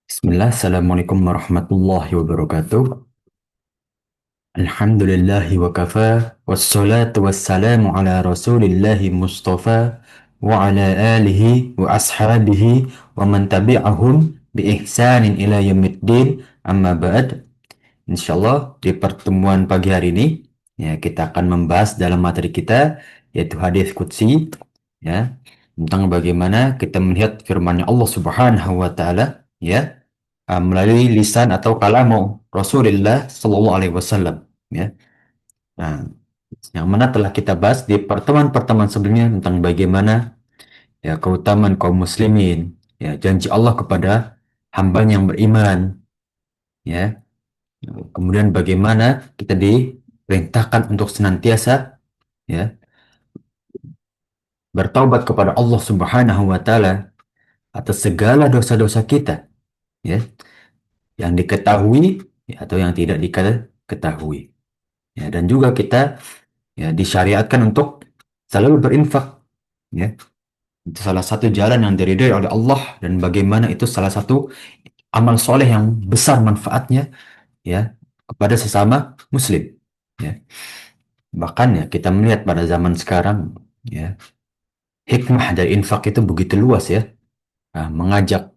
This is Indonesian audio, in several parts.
Bismillah, Assalamualaikum warahmatullahi wabarakatuh. Alhamdulillahi wa kafa, wassalatu wassalamu ala rasulillahi mustafa, wa ala alihi wa ashabihi, wa man tabi'ahum bi ihsanin ila yaumiddin, amma ba'd. Insyaallah di pertemuan pagi hari ini, ya kita akan membahas dalam materi kita, yaitu hadis qudsi, ya, tentang bagaimana kita melihat firman Allah Subhanahu wa taala, ya, melalui lisan atau kalamu Rasulullah Sallallahu Alaihi Wasallam. Ya, nah, yang mana telah kita bahas di pertemuan-pertemuan sebelumnya tentang bagaimana ya keutamaan kaum muslimin, ya janji Allah kepada hambanya yang beriman, ya. Kemudian bagaimana kita diperintahkan untuk senantiasa ya bertaubat kepada Allah Subhanahu wa taala atas segala dosa-dosa kita, ya, yang diketahui ya, atau yang tidak diketahui. Ya, dan juga kita ya disyariatkan untuk selalu berinfak, ya. Itu salah satu jalan yang diridhoi oleh Allah dan bagaimana itu salah satu amal soleh yang besar manfaatnya ya kepada sesama muslim, ya. Bahkan ya kita melihat pada zaman sekarang ya hikmah dari infak itu begitu luas ya. Nah, mengajak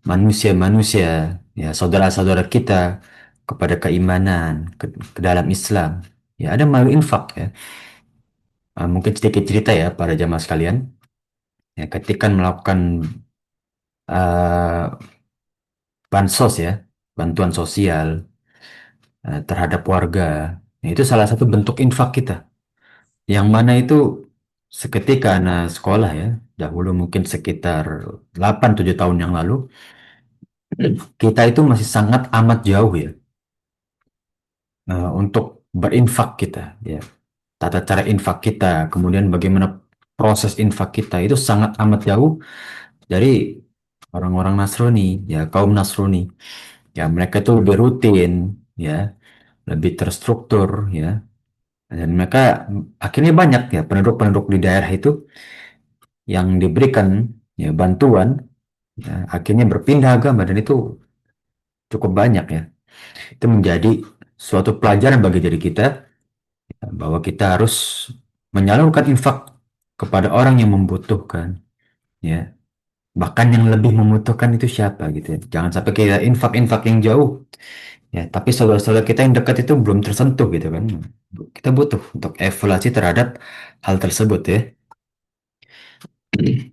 manusia-manusia ya saudara-saudara kita kepada keimanan ke dalam Islam ya ada melalui infak ya. Mungkin sedikit cerita ya para jamaah sekalian. Ya, ketika melakukan uh, bansos ya, bantuan sosial terhadap warga, ya, itu salah satu bentuk infak kita. Yang mana itu seketika anak sekolah ya, dahulu mungkin sekitar 8-7 tahun yang lalu, kita itu masih sangat amat jauh ya untuk berinfak kita ya. Tata cara infak kita, kemudian bagaimana proses infak kita itu sangat amat jauh dari orang-orang Nasrani, ya kaum Nasrani. Ya mereka itu lebih rutin, ya lebih terstruktur, ya. Dan mereka akhirnya banyak ya penduduk-penduduk di daerah itu yang diberikan ya bantuan, ya, akhirnya berpindah agama dan itu cukup banyak ya. Itu menjadi suatu pelajaran bagi diri kita ya, bahwa kita harus menyalurkan infak kepada orang yang membutuhkan, ya. Bahkan yang lebih membutuhkan itu siapa gitu ya. Jangan sampai kita infak-infak yang jauh. Ya, tapi saudara-saudara kita yang dekat itu belum tersentuh gitu kan. Kita butuh untuk evaluasi terhadap hal tersebut ya.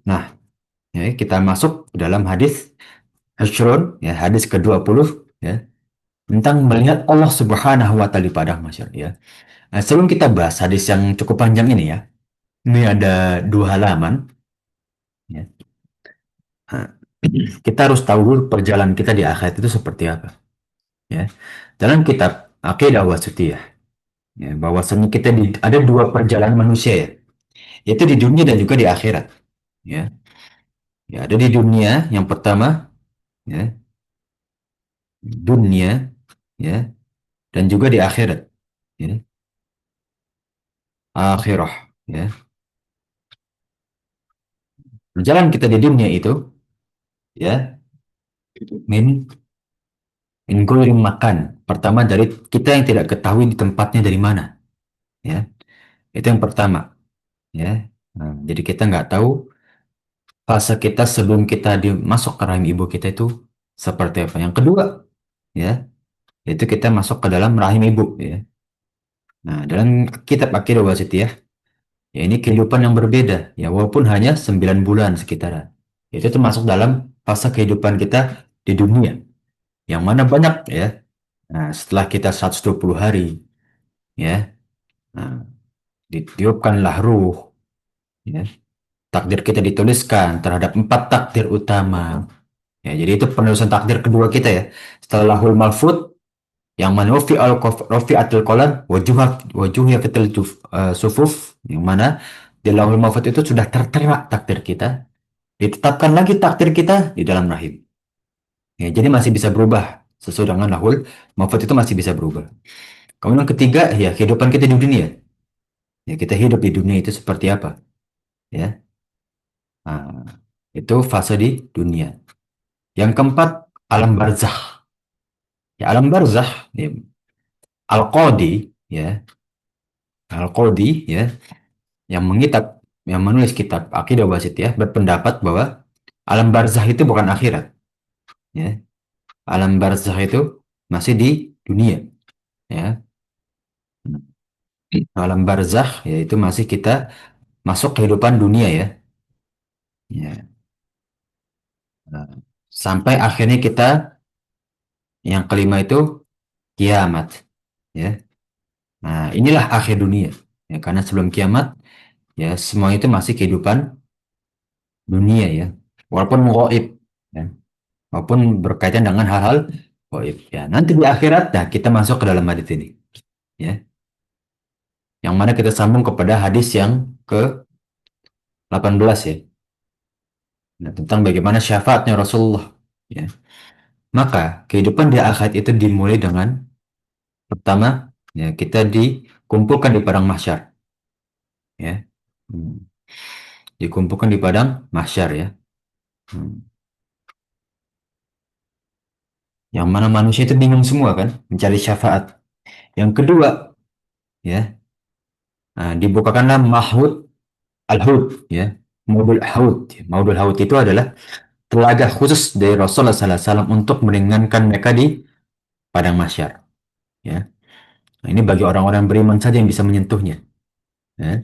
Nah, ya, kita masuk ke dalam hadis Ashrun, ya, hadis ke-20 ya, tentang melihat Allah Subhanahu wa taala di padang mahsyar ya. Nah, sebelum kita bahas hadis yang cukup panjang ini ya. Ini ada 2 halaman ya. Nah, kita harus tahu dulu perjalanan kita di akhirat itu seperti apa ya. Dalam kitab Aqidah Wasithiyah ya, bahwasanya kita ada 2 perjalanan manusia ya, yaitu di dunia dan juga di akhirat. Ya, ya ada di dunia yang pertama, ya, dunia, ya, dan juga di akhirat, ya, akhirah, ya. Perjalanan kita di dunia itu, ya, min min ghairi makan. Pertama dari kita yang tidak ketahui di tempatnya dari mana, ya. Itu yang pertama, ya. Nah, jadi kita nggak tahu fase kita sebelum kita masuk ke rahim ibu kita itu seperti apa. Yang kedua, ya, yaitu kita masuk ke dalam rahim ibu, ya. Nah, dalam kitab Aqidah Wasithiyah, ya ini kehidupan yang berbeda, ya walaupun hanya 9 bulan sekitaran. Itu termasuk dalam fase kehidupan kita di dunia, yang mana banyak ya. Nah, setelah kita 120 hari, ya, nah, ditiupkanlah ruh, ya. Takdir kita dituliskan terhadap 4 takdir utama. Ya, jadi itu penulisan takdir kedua kita ya. Setelah lahul mahfud, yang mana Rofi'atul Qalam wajuhnya fitil sufuf, yang mana di lauhul mahfud itu sudah tertera takdir kita, ditetapkan lagi takdir kita di dalam rahim, ya, jadi masih bisa berubah sesuai dengan lahul mahfud, itu masih bisa berubah. Kemudian ketiga ya kehidupan kita di dunia, ya kita hidup di dunia itu seperti apa, ya. Nah, Itu fase di dunia. Yang keempat, alam barzakh. Ya, alam barzakh, ya, Al-Qadi, ya, Al-Qadi, ya, yang mengitab, yang menulis kitab Aqidah Wasithiyah berpendapat bahwa alam barzakh itu bukan akhirat, ya. Alam barzakh itu masih di dunia, ya. Alam barzakh yaitu masih kita masuk kehidupan dunia, ya. Ya. Nah, sampai akhirnya kita yang kelima itu kiamat, ya. Nah, inilah akhir dunia. Ya, karena sebelum kiamat, ya semua itu masih kehidupan dunia, ya. Walaupun gaib, ya. Walaupun berkaitan dengan hal-hal gaib, ya. Nanti di akhirat, nah kita masuk ke dalam hadis ini, ya. Yang mana kita sambung kepada hadis yang ke-18, ya. Nah, tentang bagaimana syafaatnya Rasulullah, ya. Maka kehidupan di akhirat itu dimulai dengan pertama, ya kita dikumpulkan di padang mahsyar, ya. Hmm. Dikumpulkan di padang mahsyar, ya. Hmm. Yang mana manusia itu bingung semua kan mencari syafaat. Yang kedua, ya, nah, dibukakanlah mahud al-hud, ya. Maudul haud. Maudul haud itu adalah telaga khusus dari Rasulullah SAW untuk meringankan mereka di padang mahsyar, ya. Nah, ini bagi orang-orang beriman saja yang bisa menyentuhnya, ya.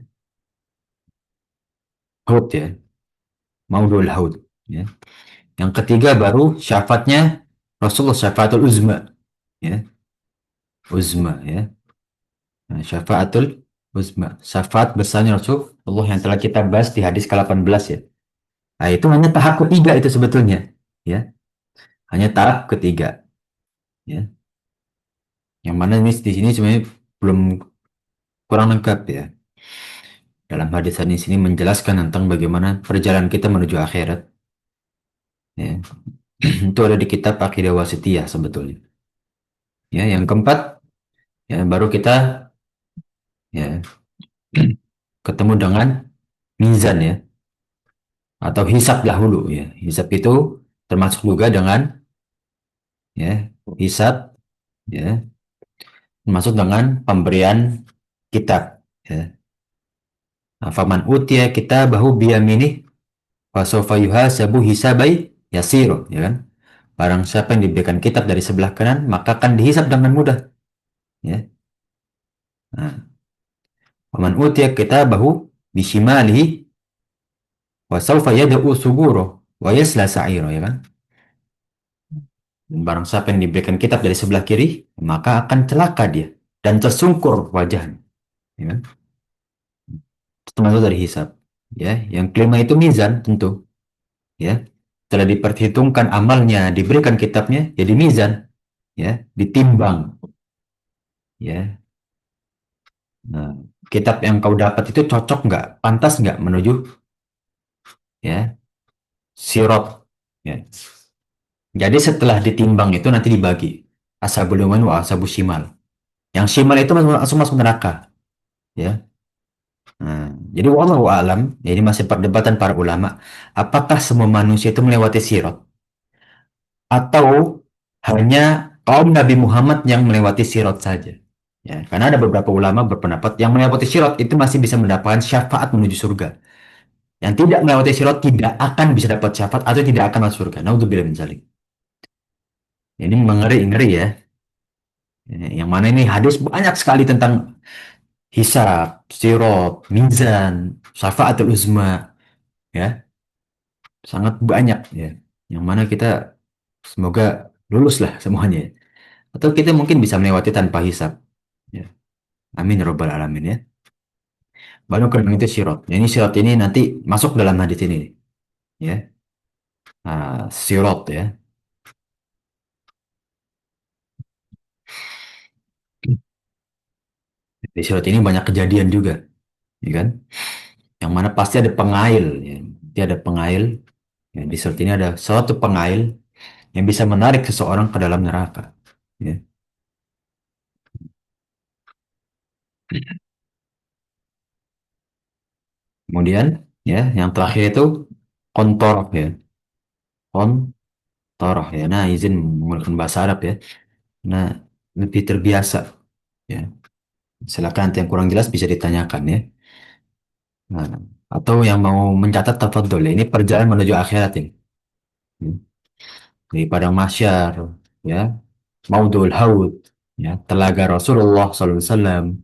Haud, ya. Maudul haud, ya. Yang ketiga baru syafaatnya Rasulullah, syafaatul uzma, ya. Uzma, ya. Nah, syafaatul uzma, syafaat besarnya Rasulullah yang telah kita bahas di hadis ke-18, ya. Nah, itu hanya tahap ketiga itu sebetulnya, ya. Hanya tahap ketiga, ya. Yang mana ini di sini sebenarnya belum, kurang lengkap, ya. Dalam hadis hadis ini menjelaskan tentang bagaimana perjalanan kita menuju akhirat, ya. Itu ada di kitab Aqidah Wasithiyah sebetulnya. Ya, yang keempat, ya baru kita, ya, ketemu dengan mizan, ya, atau hisab dahulu, ya. Hisab itu termasuk juga dengan, ya, hisab, ya, termasuk dengan pemberian kitab, ya. Nah, faman utiya kitabahu biyaminih fasofa yuhasabu hisabai yasiro, ya kan? Barang siapa yang diberikan kitab dari sebelah kanan, maka akan dihisab dengan mudah, ya. Nah, faman utiya kitabahu bishimalihi wasaufa yad'u suburo wa yasla sa'iro, ya kan? Barang siapa yang diberikan kitab dari sebelah kiri, maka akan celaka dia dan tersungkur wajahnya, ya kan? Termasuk dari hisab, ya. Yang kelima itu mizan tentu, ya. Setelah diperhitungkan amalnya, diberikan kitabnya, jadi mizan, ya, ditimbang, ya. Nah, kitab yang kau dapat itu cocok nggak, pantas nggak menuju, ya, sirot, ya. Jadi setelah ditimbang itu nanti dibagi ashabul yamin wa ashabus shimal. Yang shimal itu langsung masuk neraka, ya. Nah, jadi wallahu alam, ya, ini masih perdebatan para ulama, apakah semua manusia itu melewati sirot atau hanya kaum Nabi Muhammad yang melewati sirot saja. Ya, karena ada beberapa ulama berpendapat yang melewati sirot itu masih bisa mendapatkan syafaat menuju surga. Yang tidak melewati sirot tidak akan bisa dapat syafaat atau tidak akan masuk surga. Naudzubillah min dzalik. Ini mengeri-ngeri, ya. Yang mana ini hadis banyak sekali tentang hisab, sirot, mizan, syafaatul uzma, ya. Sangat banyak, ya. Yang mana kita semoga lulus lah semuanya, ya. Atau kita mungkin bisa melewati tanpa hisab, ya. Amin ya robbal alamin, ya. Baru kedua itu sirot. Nah, ini sirot ini nanti masuk dalam hadis ini, ya. Nah, sirot, ya. Di sirot ini banyak kejadian juga, ya kan? Yang mana pasti ada pengail, ya. Pasti ada pengail. Ya, di sirot ini ada suatu pengail yang bisa menarik seseorang ke dalam neraka, ya. Kemudian, ya, yang terakhir itu Kontoroh ya. Kontoroh ya. Nah, izin menggunakan bahasa Arab ya. Nah, lebih terbiasa ya. Silakan nanti yang kurang jelas bisa ditanyakan ya. Nah, atau yang mau mencatat tafadhol ya. Ini perjalanan menuju akhirat ini. Hmm. Di padang mahsyar ya. Maudul Haud ya. Telaga Rasulullah SAW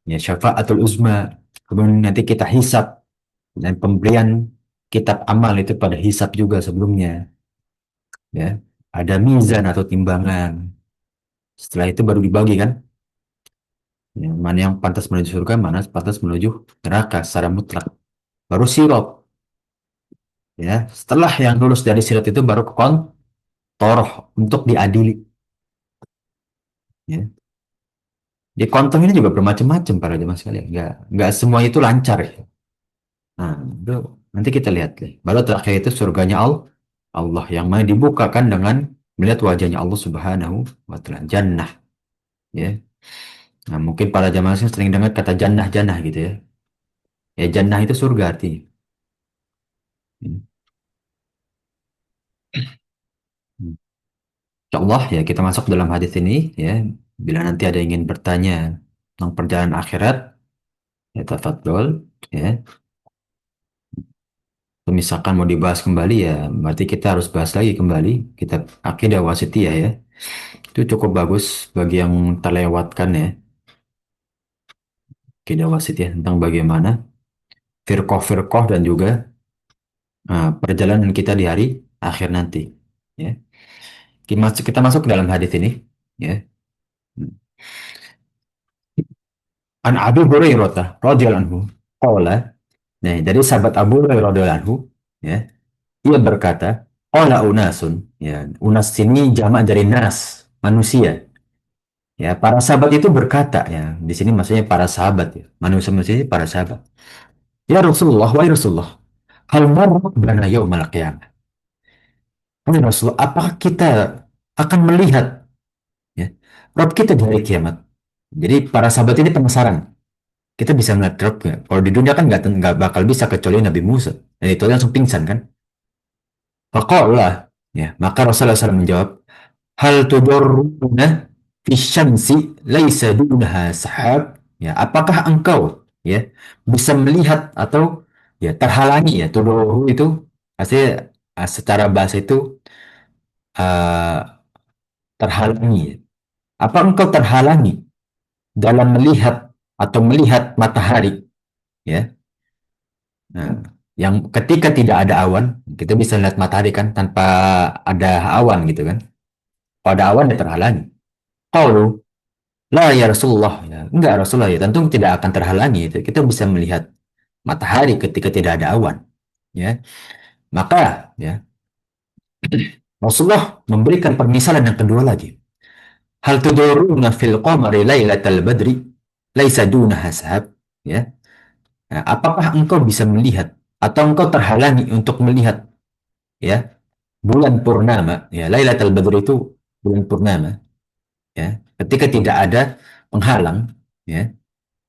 ya. Syafaatul Uzma. Kemudian nanti kita hisap dan pemberian kitab amal itu pada hisap juga sebelumnya ya. Ada mizan atau timbangan. Setelah itu baru dibagi kan. Ya, mana yang pantas menuju surga, mana pantas menuju neraka secara mutlak. Baru sirot ya. Setelah yang lulus dari sirot itu baru ke kontoroh untuk diadili ya. Di kontong ini juga bermacam-macam para jemaah sekalian. Nggak semua itu lancar ya. Nah, itu nanti kita lihat deh. Baru terakhir itu surganya Allah yang mana dibukakan dengan melihat wajahnya Allah Subhanahu wa Ta'ala. Jannah ya. Nah, mungkin para jamaah sering dengar kata jannah-jannah gitu ya. Ya, jannah itu surga artinya. Hmm. Insya Allah ya kita masuk dalam hadis ini ya. Bila nanti ada yang ingin bertanya tentang perjalanan akhirat, ya tafadhol ya. Atau misalkan mau dibahas kembali ya, berarti kita harus bahas lagi kembali kitab Aqidah Wasithiyah ya. Itu cukup bagus bagi yang terlewatkan ya. Aqidah Wasithiyah tentang bagaimana firqah-firqah dan juga perjalanan kita di hari akhir nanti ya. Kita masuk ke dalam hadis ini ya. An Abi Hurairah radhiyallahu anhu qala. Nah, dari sahabat Abu Hurairah radhiyallahu anhu ya, ia berkata, qala unasun ya, unas ini jamak dari nas, manusia. Ya, para sahabat itu berkata ya, di sini maksudnya para sahabat ya, manusia-manusia ini para sahabat. Ya Rasulullah, wahai Rasulullah, hal marra bana yaumal qiyamah. Wahai Rasulullah, apakah kita akan melihat ya, Rabb kita di hari kiamat? Jadi para sahabat ini penasaran. Kita bisa melihat Rabb nggak? Kalau di dunia kan nggak bakal bisa kecuali Nabi Musa. Dan itu langsung pingsan kan? Faqala, ya, maka Rasulullah SAW menjawab, hal tudurruna fi syamsi laisa dunaha sahab. Ya, apakah engkau ya bisa melihat atau ya terhalangi ya tudurru itu artinya secara bahasa itu uh, terhalangi. Ya. Apa engkau terhalangi dalam melihat atau melihat matahari ya? Nah, yang ketika tidak ada awan, kita bisa lihat matahari kan tanpa ada awan gitu kan. Pada awan ya terhalangi. Qalu, la ya Rasulullah. Ya, enggak Rasulullah ya, tentu tidak akan terhalangi itu. Kita bisa melihat matahari ketika tidak ada awan. Ya, maka ya Rasulullah memberikan permisalan yang kedua lagi. Hal tuduruna fil qamari lailatal badri laisa dunaha sahab. Ya, nah, apakah engkau bisa melihat atau engkau terhalangi untuk melihat ya bulan purnama ya Lailatul Badr itu bulan purnama ya ketika tidak ada penghalang ya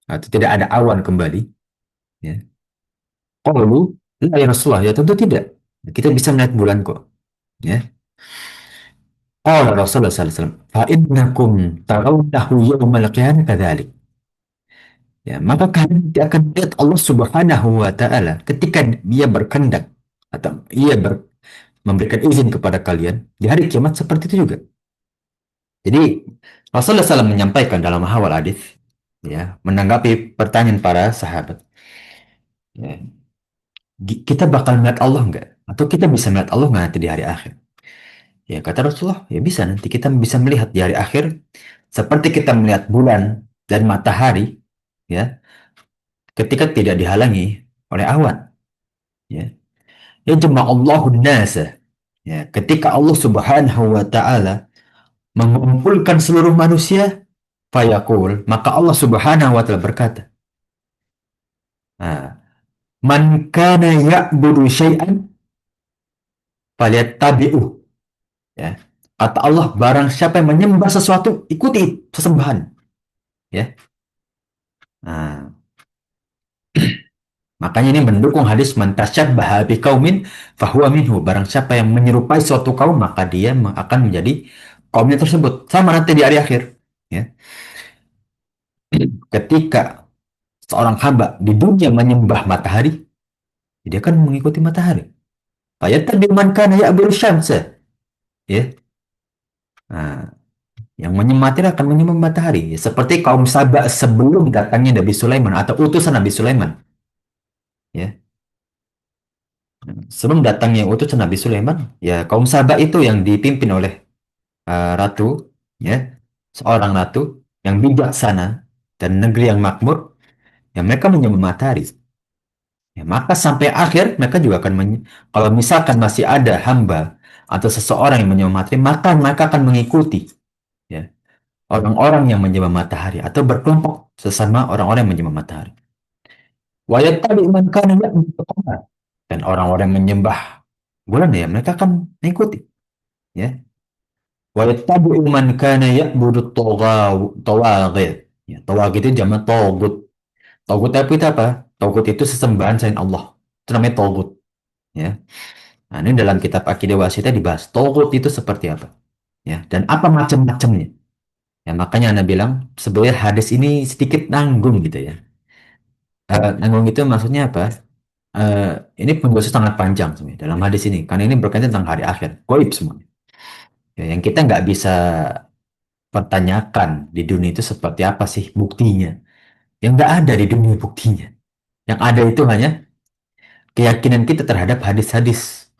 atau tidak ada awan kembali ya qalu la ya Rasulullah ya tentu tidak kita bisa melihat bulan kok ya qala Rasulullah sallallahu alaihi wasallam fa innakum tarawnahu yaumal qiyamah kadzalik ya maka kalian tidak akan melihat Allah Subhanahu wa taala ketika dia berkehendak atau memberikan izin kepada kalian di hari kiamat seperti itu juga. Jadi Rasulullah SAW menyampaikan dalam hawal hadis ya menanggapi pertanyaan para sahabat ya, kita bakal melihat Allah nggak atau kita bisa melihat Allah nggak nanti di hari akhir ya kata Rasulullah ya bisa nanti kita bisa melihat di hari akhir seperti kita melihat bulan dan matahari ya ketika tidak dihalangi oleh awan ya ya Allahun nasa ya ketika Allah Subhanahu wa taala mengumpulkan seluruh manusia fayaqul maka Allah Subhanahu wa taala berkata nah, man kana ya'budu syai'an falyattabi'u ya. Kata Allah, barang siapa yang menyembah sesuatu, ikuti sesembahan ya. Nah, Makanya ini mendukung hadis man tasyabbaha biqaumin fahuwa minhu. Barang siapa yang menyerupai suatu kaum maka dia akan menjadi kaumnya tersebut. Sama nanti di hari akhir. Ya. Ketika seorang hamba di dunia menyembah matahari, dia akan mengikuti matahari. Fayattabi man kana ya'budu syamsa. Ya. Nah, yang menyembah matahari akan menyembah matahari. Ya, seperti kaum Saba sebelum datangnya Nabi Sulaiman atau utusan Nabi Sulaiman. Ya. Sebelum datangnya utusan Nabi Sulaiman, ya kaum Saba itu yang dipimpin oleh ratu, ya, seorang ratu yang bijaksana dan negeri yang makmur, ya mereka menyembah matahari. Ya, maka sampai akhir mereka juga akan kalau misalkan masih ada hamba atau seseorang yang menyembah matahari, maka mereka akan mengikuti, ya, orang-orang yang menyembah matahari atau berkelompok sesama orang-orang yang menyembah matahari. Wa yattabi man kana ya'budu al-qamar. Dan orang-orang yang menyembah bulan ya mereka akan mengikuti, ya. Wa yattabi'u man kana ya'budu tawaghit. Ya, tawaghit itu jamak togut. Togut itu apa? Togut itu sesembahan selain Allah. Itu namanya togut. Ya. Nah, ini dalam kitab Akidah Wasita dibahas. Togut itu seperti apa? Ya. Dan apa macam-macamnya? Ya, makanya Anda bilang sebenarnya hadis ini sedikit nanggung gitu ya. Nanggung itu maksudnya apa? Eh, ini penjelasan sangat panjang sebenarnya dalam hadis ini. Karena ini berkaitan tentang hari akhir. Goib semua. Ya, yang kita nggak bisa pertanyakan di dunia itu seperti apa sih buktinya. Yang nggak ada di dunia buktinya. Yang ada itu hanya keyakinan kita terhadap hadis-hadis.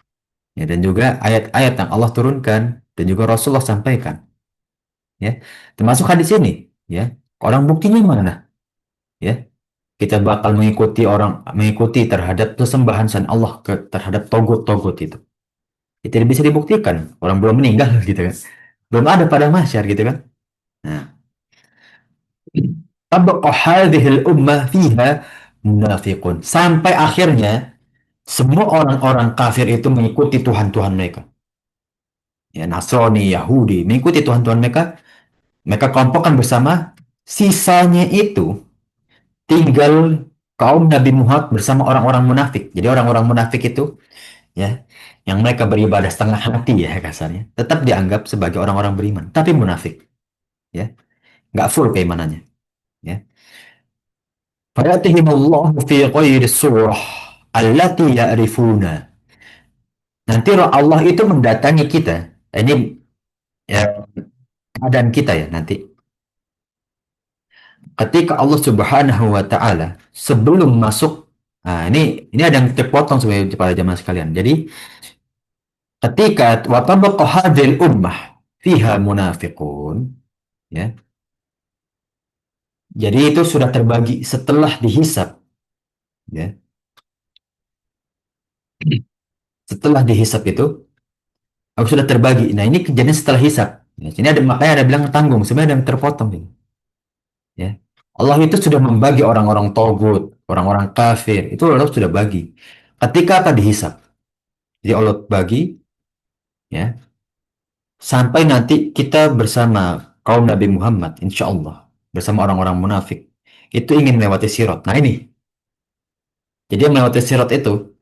Ya, dan juga ayat-ayat yang Allah turunkan dan juga Rasulullah sampaikan. Ya, termasuk hadis ini. Ya, orang buktinya mana? Ya, kita bakal mengikuti terhadap sesembahan selain Allah terhadap togut-togut itu. Itu tidak bisa dibuktikan. Orang belum meninggal gitu kan. Belum ada pada mahsyar gitu kan. Nah, tabqa hadhil ummah fiha munafiqun. Sampai akhirnya semua orang-orang kafir itu mengikuti Tuhan-Tuhan mereka. Ya, Nasrani, Yahudi, mengikuti Tuhan-Tuhan mereka. Mereka kelompokkan bersama. Sisanya itu tinggal kaum Nabi Muhammad bersama orang-orang munafik. Jadi orang-orang munafik itu, ya, yang mereka beribadah setengah hati ya kasarnya, tetap dianggap sebagai orang-orang beriman, tapi munafik, ya, nggak full keimanannya, ya. Fayatihimullahu fi ghairi surah allati ya'rifuna. Nanti Allah itu mendatangi kita. Ini ya, keadaan kita ya nanti. Ketika Allah Subhanahu wa taala sebelum masuk, nah ini ada yang terpotong sebagai pada zaman sekalian. Jadi ketika wa tabqa hadhil ummah fiha munafiqun, ya. Jadi itu sudah terbagi setelah dihisap, ya. Setelah dihisap itu aku sudah terbagi. Nah, ini kejadian setelah hisap. Ya, sini ada makanya ada bilang tanggung, sebenarnya ada yang terpotong ini. Ya. Allah itu sudah membagi orang-orang togut, orang-orang kafir, itu Allah sudah bagi. Ketika apa dihisap? Jadi Allah bagi, ya, sampai nanti kita bersama kaum Nabi Muhammad, insya Allah, bersama orang-orang munafik, itu ingin melewati sirat. Nah ini, jadi yang melewati sirat itu,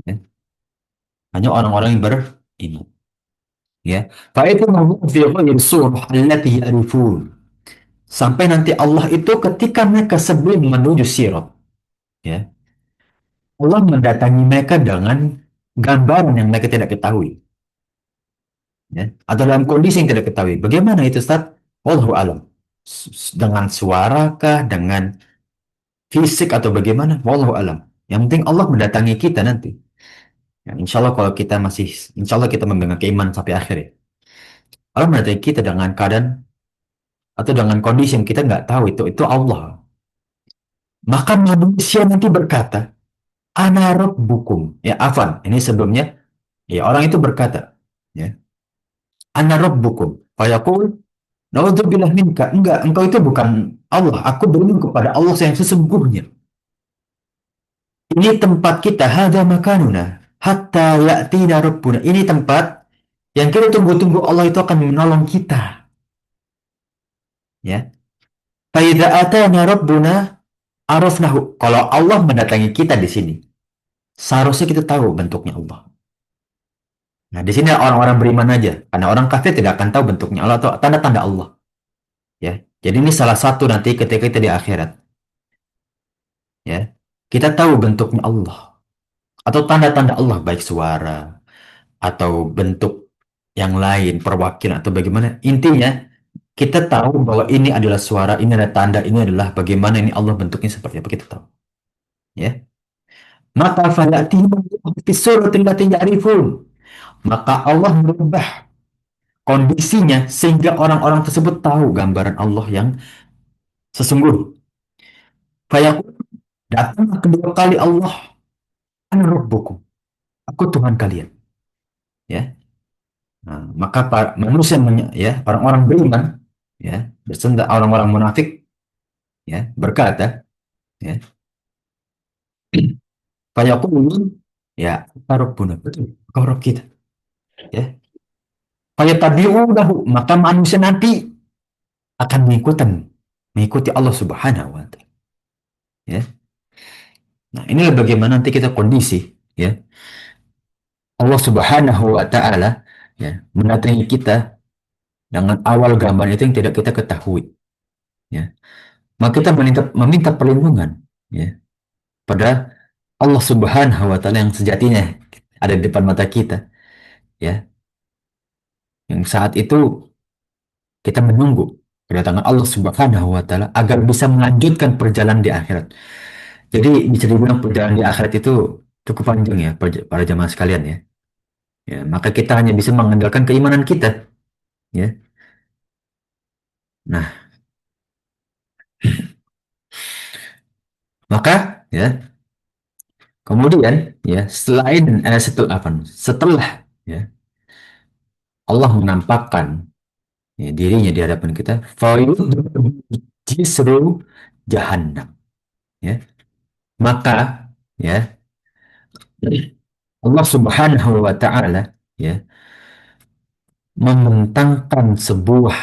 ya, hanya orang-orang yang beriman. Ya, itu fi ghairi surah allati ya'rifun. Sampai nanti Allah itu ketika mereka sebelum menuju sirat, ya, Allah mendatangi mereka dengan gambaran yang mereka tidak ketahui, ya, atau dalam kondisi yang tidak ketahui. Bagaimana itu, Ustaz? Wallahu alam. Dengan suara kah, dengan fisik atau bagaimana? Wallahu alam. Yang penting Allah mendatangi kita nanti. Ya, insya Allah kalau kita masih, insya Allah kita memegang keimanan sampai akhir ya. Allah mendatangi kita dengan keadaan atau dengan kondisi yang kita nggak tahu itu Allah. Maka manusia nanti berkata, Ana rabbukum. Ya, afan. Ini sebelumnya, ya orang itu berkata, ya, Ana rabbukum. Fayaqul, naudzubillah minka. Enggak, engkau itu bukan Allah. Aku berlindung kepada Allah yang sesungguhnya. Ini tempat kita, hada makanuna. Hatta ya'tina rabbuna. Ini tempat yang kita tunggu-tunggu Allah itu akan menolong kita. Ya. Faidha atana rabbuna. Arafnahu. Kalau Allah mendatangi kita di sini, seharusnya kita tahu bentuknya Allah. Nah, di sini orang-orang beriman aja. Karena orang kafir tidak akan tahu bentuknya Allah atau tanda-tanda Allah. Ya. Jadi ini salah satu nanti ketika kita di akhirat. Ya. Kita tahu bentuknya Allah. Atau tanda-tanda Allah. Baik suara. Atau bentuk yang lain. Perwakilan atau bagaimana. Intinya kita tahu bahwa ini adalah suara. Ini adalah tanda. Ini adalah bagaimana ini Allah bentuknya seperti apa. Kita tahu. Ya. Maka fayatihim fi suratil lati ya'rifun. Maka Allah merubah kondisinya sehingga orang-orang tersebut tahu gambaran Allah yang sesungguhnya. Fayaqul, datanglah kedua kali Allah, ana rabbukum, aku Tuhan kalian. Ya, nah, maka para manusia ya orang-orang beriman, ya bersenda orang-orang munafik, ya berkata, ya fayaqulun, ya kita Rabbuna, betul, kau Rabb kita. Ya, fayatabi'unahu, maka manusia nanti akan mengikuti Allah Subhanahu wa taala. Ya. Nah, inilah bagaimana nanti kita kondisi, ya. Allah Subhanahu wa taala ya mendatangi kita dengan awal gambar itu yang tidak kita ketahui, ya. Maka kita meminta perlindungan, ya, pada Allah Subhanahu wa taala yang sejatinya ada di depan mata kita, ya. Yang saat itu kita menunggu kedatangan Allah Subhanahu wa taala agar bisa melanjutkan perjalanan di akhirat. Jadi bisa dibilang perjalanan di akhirat itu cukup panjang ya para jamaah sekalian, ya. Ya, maka kita hanya bisa mengandalkan keimanan kita, ya. Nah, maka ya kemudian ya setelah ya Allah menampakkan ya, dirinya di hadapan kita, jisru jahannam, ya. Maka ya Allah Subhanahu wa taala ya membentangkan sebuah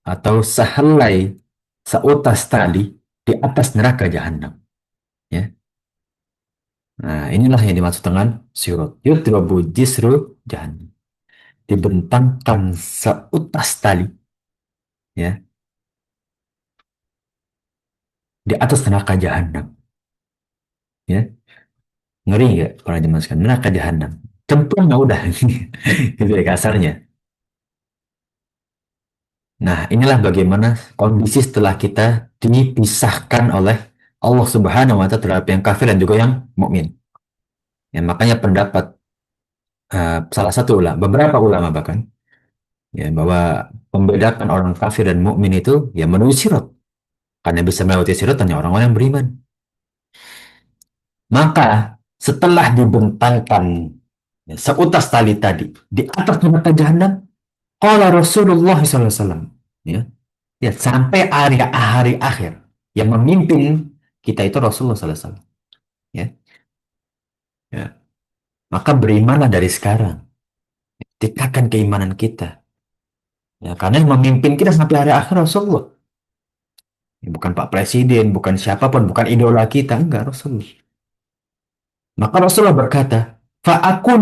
atau sehelai seutas tali di atas neraka jahanam, ya. Nah, inilah yang dimaksud dengan sirot. Yudrabu jisru jahannam. Dibentangkan seutas tali, ya, di atas neraka jahanam, ya. Ngeri nggak para jemaah sekalian? Neraka jahanam. Cemplung nggak udah. Gitu ya kasarnya. Nah, inilah bagaimana kondisi setelah kita dipisahkan oleh Allah Subhanahu wa taala terhadap yang kafir dan juga yang mukmin. Ya, makanya pendapat salah satu ulama, beberapa ulama bahkan ya bahwa membedakan orang kafir dan mukmin itu ya menuju sirat. Karena bisa melewati sirat hanya orang-orang yang beriman. Maka setelah dibentangkan ya, seutas tali tadi di atas neraka jahanam, qala Rasulullah SAW, ya, ya sampai hari akhir yang memimpin kita itu Rasulullah SAW, ya, ya. Maka berimanlah dari sekarang, tingkatkan keimanan kita, ya, karena yang memimpin kita sampai hari akhir Rasulullah. Ya, bukan Pak Presiden, bukan siapapun, bukan idola kita, enggak Rasulullah. Maka Rasulullah berkata, fa aku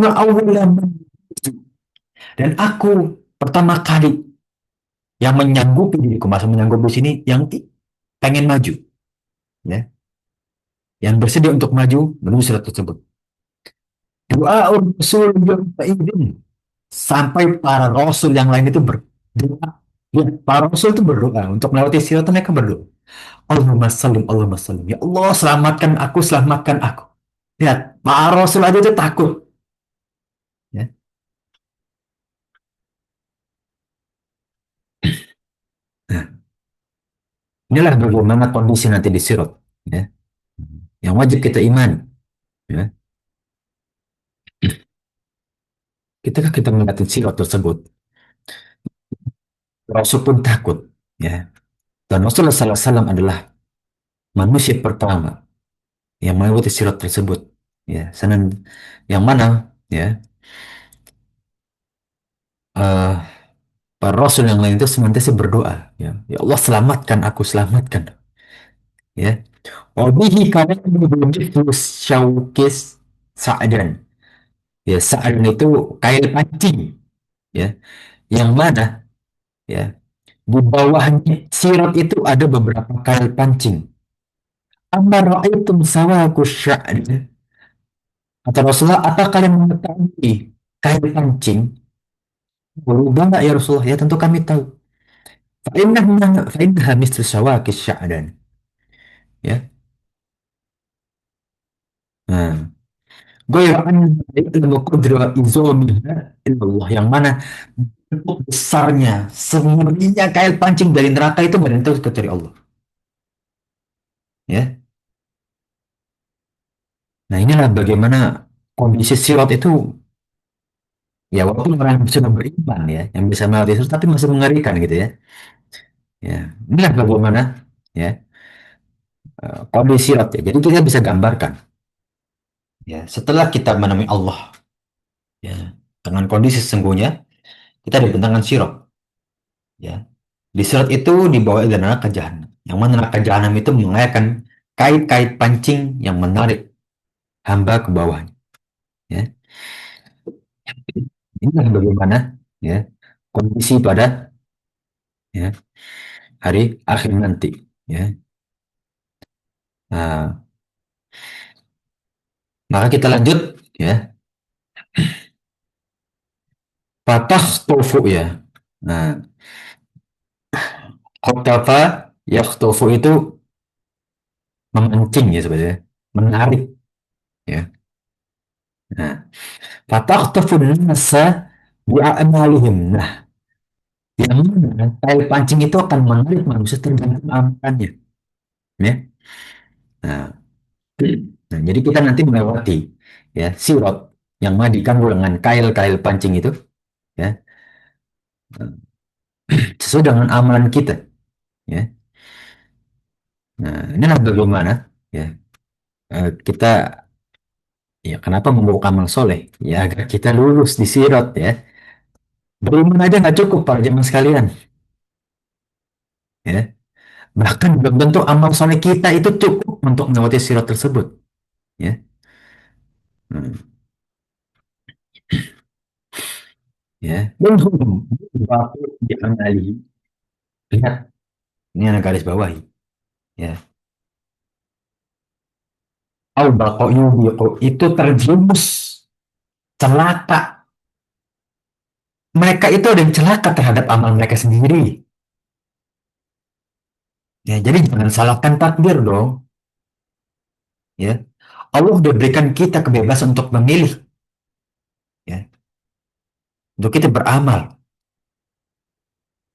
dan aku pertama kali yang menyanggupi diriku, masa menyanggupi di sini yang pengen maju, ya, yang bersedia untuk maju menuju surat tersebut. Doa Rasul izin sampai para rasul yang lain itu berdoa. Ya, para rasul itu berdoa untuk melewati sirat, mereka berdoa. Allahumma salim, Allahumma salim. Ya Allah, selamatkan aku, selamatkan aku. Lihat, para rasul aja itu takut. Ya. Nah, inilah bagaimana kondisi nanti di sirat. Ya. Yang wajib kita iman. Ya. Kita melihat sirat tersebut, Rasul pun takut. Ya. Dan Rasulullah SAW adalah manusia pertama yang melewati sirat tersebut. Ya, yang mana ya eh para Rasul yang lain itu senantiasa berdoa. Ya, ya Allah selamatkan aku, selamatkan. Ya, Wabihi kana mithlu syaukis sa'dan. Ya, sa'dan itu kail pancing. Ya, yang mana ya di bawahnya sirat itu ada beberapa kail pancing. Amma ra'aitum sawaku sya'dan. Kata Rasulullah, apa kalian mengetahui kail pancing? Berubah nggak ya Rasulullah? Ya tentu kami tahu. Fa'innaha mislu sawakis sya'dan. Ya. Nah, Goyra anna ilmu qadra izomiha illallah. Yang mana bentuk besarnya, semurninya kail pancing dari neraka itu benar itu kecuali Allah. Ya. Nah inilah bagaimana kondisi sirat itu, ya walaupun orang yang sudah beriman ya, yang bisa melewati itu, tapi masih mengerikan gitu ya. Ya, inilah bagaimana ya kondisi sirat ya. Jadi kita bisa gambarkan ya, setelah kita menemui Allah ya, dengan kondisi sesungguhnya kita dibentangkan sirat ya. Di sirat itu dibawa dari neraka jahanam. Yang mana neraka jahanam itu mengalahkan kait-kait pancing yang menarik hamba ke bawahnya. Ya. Inilah bagaimana ya kondisi pada ya hari akhir nanti. Ya. Nah, maka kita lanjut ya. Patah tofu ya. Nah, khotafa yakhtofu itu memancing ya sebenarnya, menarik ya. Nah, patah tofu nasa bi'amalihim. Nah, yang mana tali pancing itu akan menarik manusia tergantung amalannya. Ya. Nah, nah, jadi kita nanti melewati ya sirot yang madikan dengan kail-kail pancing itu ya sesuai dengan amalan kita ya. Nah, inilah bagaimana ya kita ya kenapa membawa amal soleh ya agar kita lulus di sirot ya. Beriman aja nggak cukup para jemaah sekalian ya. Bahkan belum tentu amal soleh kita itu cukup untuk melewati sirot tersebut ya. Hmm. Ya minhum baku di amali, lihat ini anak garis bawahi ya, au bako yubiqu itu terjerumus celaka, mereka itu ada yang celaka terhadap amal mereka sendiri ya. Jadi jangan salahkan takdir dong ya. Allah udah berikan kita kebebasan untuk memilih ya, untuk kita beramal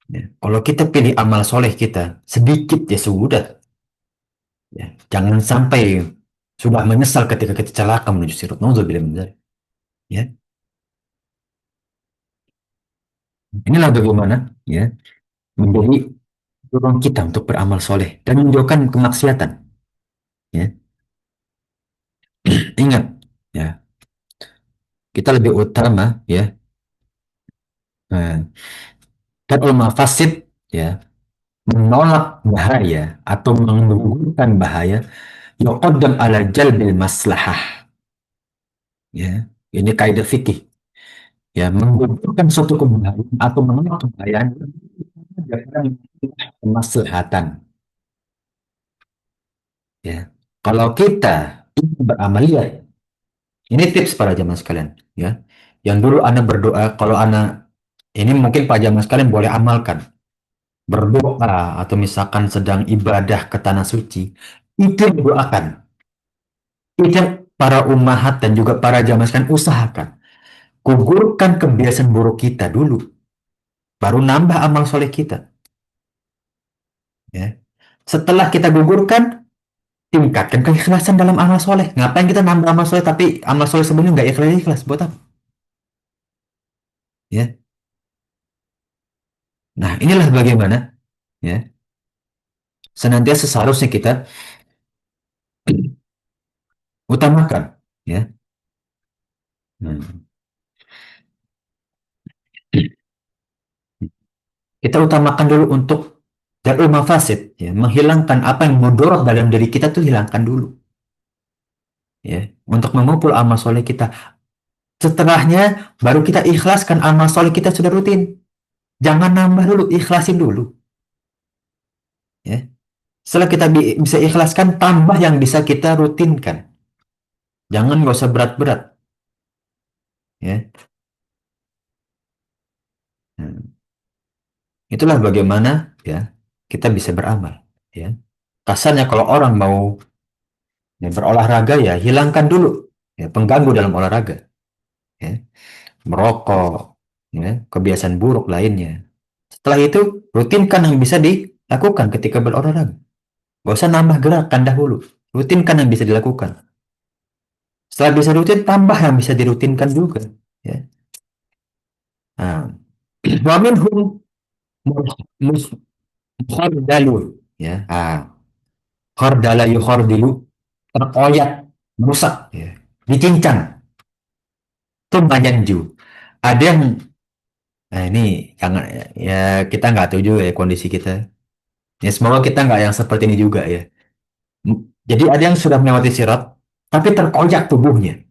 ya. Kalau kita pilih amal soleh kita sedikit ya sudah ya, jangan sampai sudah menyesal ketika kita celaka menuju sirat naudzubillah min dzalik ya. Inilah bagaimana ya menjadi dorong kita untuk beramal soleh dan menjauhkan kemaksiatan ya. Ingat ya, kita lebih utama ya darul mafasid ya, menolak bahaya atau menggugurkan bahaya yuqaddam ala jalbil maslahah ya. Ini kaidah fikih ya, menggugurkan suatu kebahayaan atau menolak kebahayaan berdasarkan kemaslahatan ya. Kalau kita ingin beramal ya, ini tips para jamaah sekalian ya. Yang dulu Anda berdoa, kalau Anda ini mungkin Pak jamaah sekalian boleh amalkan. Berdoa atau misalkan sedang ibadah ke tanah suci, itu yang didoakan. Itu yang para umahat dan juga para jamaah sekalian usahakan. Gugurkan kebiasaan buruk kita dulu, baru nambah amal soleh kita. Ya. Setelah kita gugurkan, tingkatkan keikhlasan dalam amal soleh. Ngapain kita nambah amal soleh tapi amal soleh sebelumnya nggak ikhlas-ikhlas? Buat apa? Ya. Nah, inilah bagaimana ya senantiasa seharusnya kita utamakan ya. Hmm. Kita utamakan dulu untuk Darul mafasid, ya, menghilangkan apa yang mudarat dalam diri kita tuh hilangkan dulu, ya, untuk memupul amal soleh kita. Setelahnya baru kita ikhlaskan amal soleh kita sudah rutin. Jangan nambah dulu, ikhlasin dulu, ya. Setelah kita bisa ikhlaskan, tambah yang bisa kita rutinkan. Jangan nggak usah berat-berat, ya. Nah, itulah bagaimana, ya, kita bisa beramal, ya. Kasarnya kalau orang mau, ya, berolahraga, ya hilangkan dulu, ya, pengganggu dalam olahraga, ya. Merokok, ya, kebiasaan buruk lainnya. Setelah itu rutinkan yang bisa dilakukan ketika berolahraga. Gak usah nambah gerakan dahulu, rutinkan yang bisa dilakukan. Setelah bisa rutin, tambah yang bisa dirutinkan juga, ya. Nah, wa minhum mukhardalun, ya. Khardala yukhardilu, terkoyak, merusak, ya. Dicincang, itu mayanju. Ada yang, nah ini jangan, ya, kita nggak tahu juga ya kondisi kita. Ya semoga kita nggak yang seperti ini juga, ya. Jadi ada yang sudah melewati sirat, tapi terkoyak tubuhnya,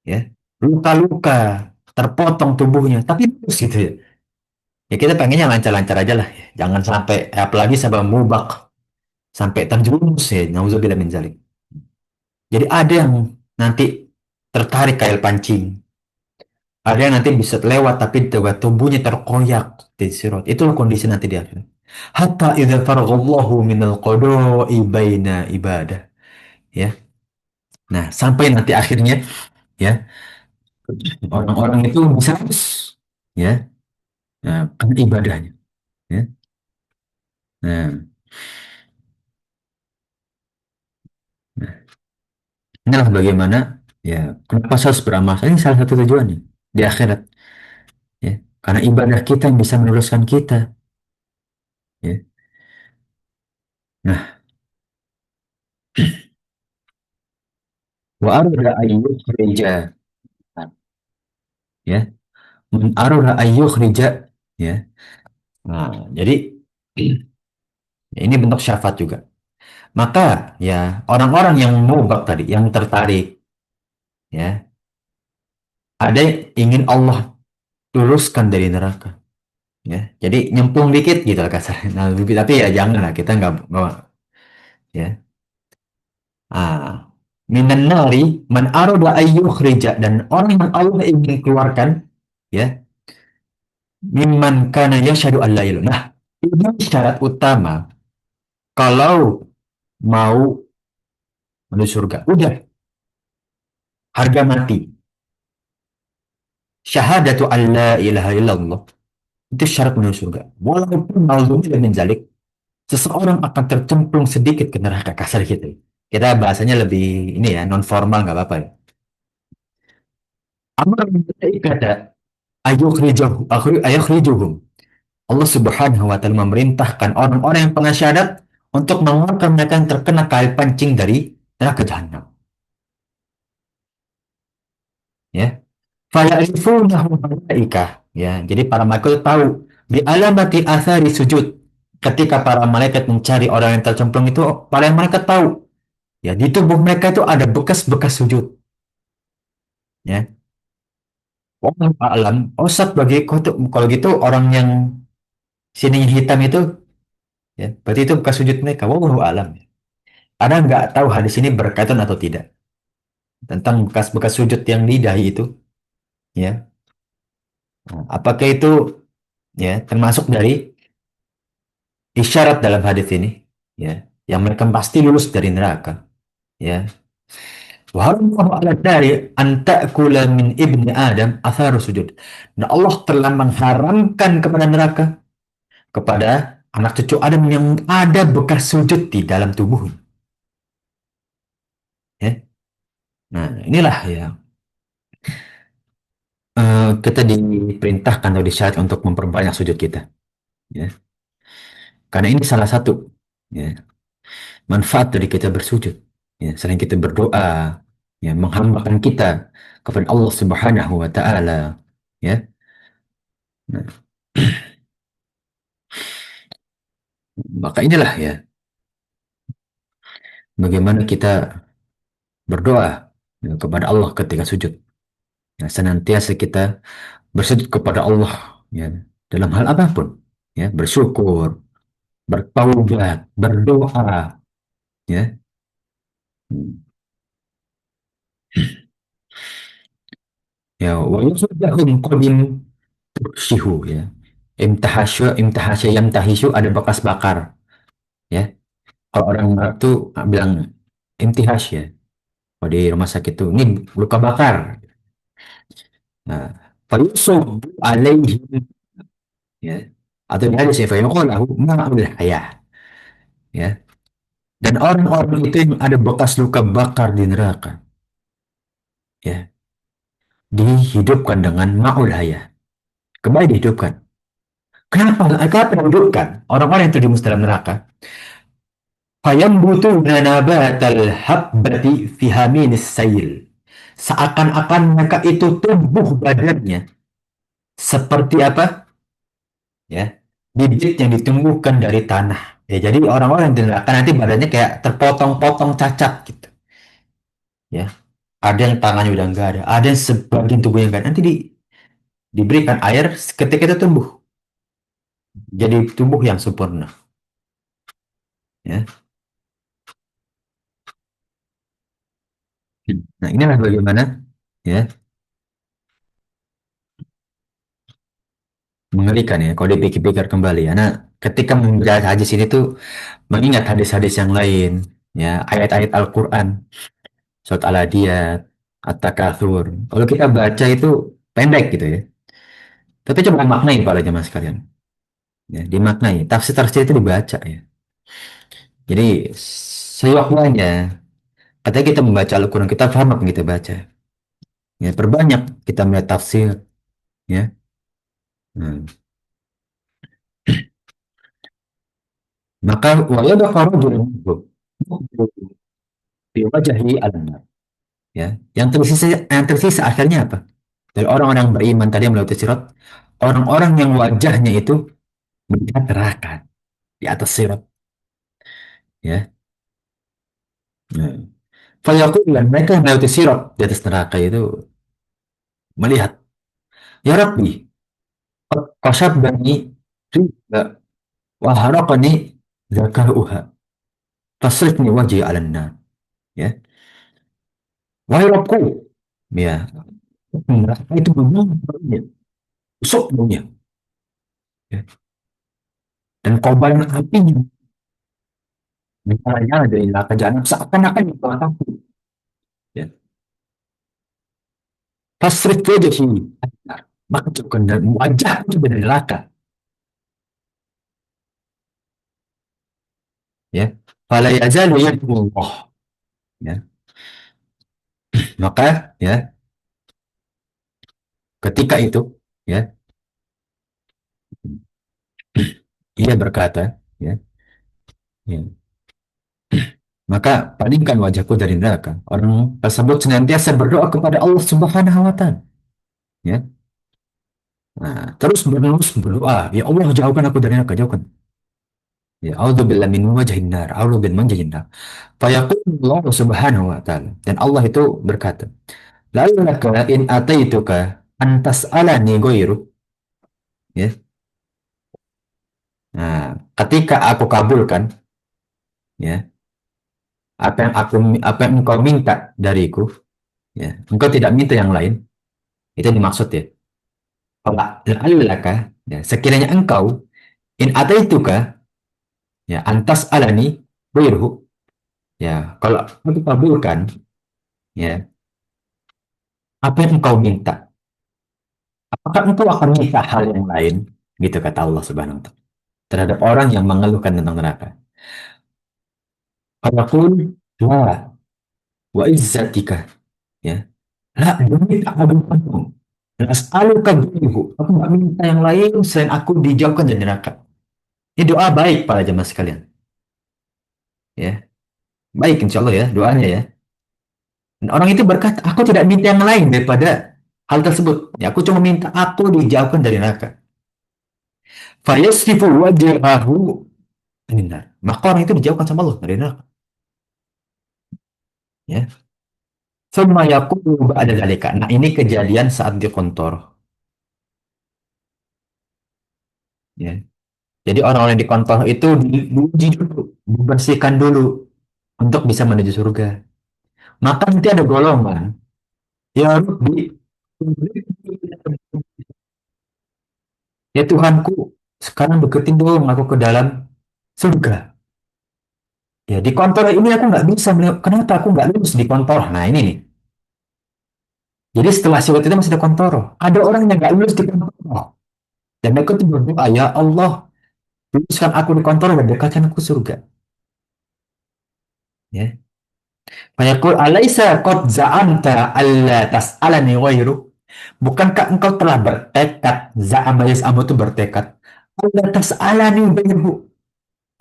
ya. Luka-luka, terpotong tubuhnya, tapi terus gitu, ya. Ya kita pengennya lancar-lancar aja lah, ya. Jangan sampai, apalagi sampai mubak, sampai terjerumus, ya. Nauzubillah min dzalik. Jadi ada yang nanti tertarik kayak pancing. Ada yang nanti bisa lewat tapi tubuhnya terkoyak di sirat. Itulah kondisi nanti di akhir. Hatta idza faraghallahu minal qada'i baina ibadah. Ya. Nah, sampai nanti akhirnya, ya, orang-orang itu bisa habis, ya, nah, kan ibadahnya, ya. Nah, nah, inilah bagaimana, ya, kenapa saya harus beramal. Ini salah satu tujuannya di akhirat, ya. Karena ibadah kita yang bisa meneruskan kita, ya. Nah, wa arada ayyukhrija, ya, man arada ayyukhrija, ya. Nah, jadi ini bentuk syafaat juga. Maka, ya, orang-orang yang mubak tadi, yang tertarik, ya, ada yang ingin Allah luruskan dari neraka, ya. Jadi nyemplung dikit gitu lah kasarnya. Nah, tapi ya jangan lah, kita ya. Ah, minan nari man arada ayyukhrija, dan orang yang Allah ingin keluarkan, ya, mimman kana yashhadu an la ilaha. Nah, ini syarat utama kalau mau menuju surga. Udah, harga mati. Syahadatu an la ilaha illallah. Itu syarat menuju surga. Walaupun naudzubillah min dzalik, seseorang akan tercemplung sedikit ke neraka, kasar gitu. Kita bahasanya lebih ini ya, non formal, nggak apa-apa ya. Amar kata ayukhrijuhum. Allah Subhanahu wa taala memerintahkan orang-orang yang pengasyadat untuk mengeluarkan mereka yang terkena kail pancing dari neraka jahanam, ya. Fayarifunahu malaikah, ya. Jadi para malaikat tahu di alamati athari sujud. Ketika para malaikat mencari orang yang tercemplung itu, para malaikat tahu, ya, di tubuh mereka itu ada bekas-bekas sujud, ya. Wallahu a'lam. Osat bagi kalau gitu orang yang sininya hitam itu, ya, berarti itu bekas sujud mereka. Wallahu a'lam. Ada nggak tahu hadis ini berkaitan atau tidak tentang bekas-bekas sujud yang di dahi itu, ya. Nah, apakah itu, ya, termasuk dari isyarat dalam hadis ini, ya, yang mereka pasti lulus dari neraka, ya. Wahallahu ala dari antakula min ibni Adam atharu sujud. Nah, Allah telah mengharamkan kepada neraka, kepada anak cucu Adam yang ada bekas sujud di dalam tubuhnya, ya. Nah, inilah, ya, kita diperintahkan atau disyarat untuk memperbanyak sujud kita, ya. Karena ini salah satu, ya, manfaat dari kita bersujud, ya, selain kita berdoa, ya, menghambakan kita kepada Allah Subhanahu wa taala, ya. Nah, Maka inilah ya, bagaimana kita berdoa ya, kepada Allah ketika sujud. Ya, senantiasa kita bersujud kepada Allah ya, dalam hal apapun. Ya, bersyukur, bertaubat, berdoa. Ya, ya, wa yusudahum qadim tukshihu ya. Imtahasya yamtahishu ada bekas bakar. Ya, kalau orang Arab tuh bilang imtihash ya. Kalau di rumah sakit tuh ini luka bakar. Nah, fayusub alaihim ya. Atau di hadis ya fayuqalahu ma'ul hayah ya. Dan orang-orang itu yang ada bekas luka bakar di neraka ya, dihidupkan dengan ma'ul hayah. Kembali dihidupkan. Kenapa dihidupkan? Orang-orang yang terjerumus dalam neraka. Fayambutuna nabatal habbati fi haminis sail. Seakan-akan mereka itu tumbuh badannya seperti apa? Ya, bibit yang ditumbuhkan dari tanah. Ya, jadi orang-orang yang di neraka nanti badannya kayak terpotong-potong cacat gitu. Ya, ada yang tangannya udah nggak ada, ada yang sebagian tubuhnya nggak ada. Nanti diberikan air, ketika itu tumbuh, jadi tubuh yang sempurna. Ya, nah inilah bagaimana ya mengerikan ya kalau dipikir-pikir kembali ya. Nah, ketika membaca hadis ini tuh mengingat hadis-hadis yang lain, ya ayat-ayat Al-Quran, surat Al-Adiyat, At-Takatsur. Kalau kita baca itu pendek gitu ya. Tapi coba maknai para jemaah sekalian. Ya, dimaknai. Tafsir-tafsir itu dibaca ya. Jadi sewaktunya ketika kita membaca Al-Quran kita paham apa yang kita baca. Ya, perbanyak kita melihat tafsir. Ya. Hmm. Maka wayabqa rajulun minhum fi wajhi al-nar. Ya. Yang tersisa akhirnya apa? Dari orang-orang beriman tadi yang melewati sirat, orang-orang yang wajahnya itu melihat neraka di atas sirat. Ya. Nah. Fayaqulan mereka yang melewati sirat di atas neraka itu melihat, ya Rabbi, qasyabani riba wa haraqani zakauha fasrifni wajhi 'alan nar. Ya. Wahai Rabbku, ya, neraka itu menyala, busuk baunya, ya. Dan kobaran apinya menyala-nyala dari neraka jahanam seakan-akan di bawah kaki. Ya. Fasrif wajhi, maka jauhkan dan wajah itu dari neraka. Ya. Fala yazalu yadullah. Ya. Maka ya ketika itu ya ia berkata ya, ya, maka palingkan wajahku dari neraka. Orang tersebut senantiasa berdoa kepada Allah Subhanahu wa taala. Ya. Nah, terus menerus berdoa, ya Allah jauhkan aku dari neraka, jauhkan. Ya, a'udzubillahi min wajhin nar, a'udzubillahi min wajhin nar. Fayaqulu Allah Subhanahu wa taala. Dan Allah itu berkata, "La'allaka in ataituka an tas'alani ghairu." Ya. Nah, ketika aku kabulkan ya, apa yang engkau minta dariku, ya, engkau tidak minta yang lain, itu dimaksud ya. La'allaka, ya, sekiranya engkau in ataituka ya antas alani ghairuhu, ya, kalau aku kabulkan ya apa yang engkau minta, apakah engkau akan minta hal yang lain? Gitu kata Allah Subhanahu wa taala terhadap orang yang mengeluhkan tentang neraka. Fayaqul la wa izzatika ya. La demi keagunganmu. As'aluka ghairuhu. Aku nggak minta yang lain selain aku dijauhkan dari neraka. Ini doa baik para jemaah sekalian. Ya, baik insya Allah ya doanya ya. Dan orang itu berkata, aku tidak minta yang lain daripada hal tersebut. Ya, aku cuma minta aku dijauhkan dari neraka. Fayasrifu wajhahu Benar. Maka orang itu dijauhkan sama Allah dari neraka. Ya. Summa yaqulu ba'da dzalika. Nah, ini kejadian saat di kantor. Ya. Jadi orang-orang di kantor itu diuji dulu, dibersihkan dulu untuk bisa menuju surga. Maka nanti ada golongan. Ya Rabbi, ya Tuhanku, sekarang deketin dong aku ke dalam surga. Ya di kantor ini aku nggak bisa melihat, kenapa aku nggak lulus di kantor? Nah ini nih. Jadi setelah siwet itu masih ada kontoro. Ada orang yang nggak lulus di kontoro. Dan mereka tuh berdoa, ya Allah, luluskan aku di kontoro dan dekatkan aku surga. Ya. Fayaqul alaisa qad za'amta alla tas'alani ghairu. Bukankah engkau telah bertekad, za'ama yas'amu itu bertekad, alla tas'alani ghairu.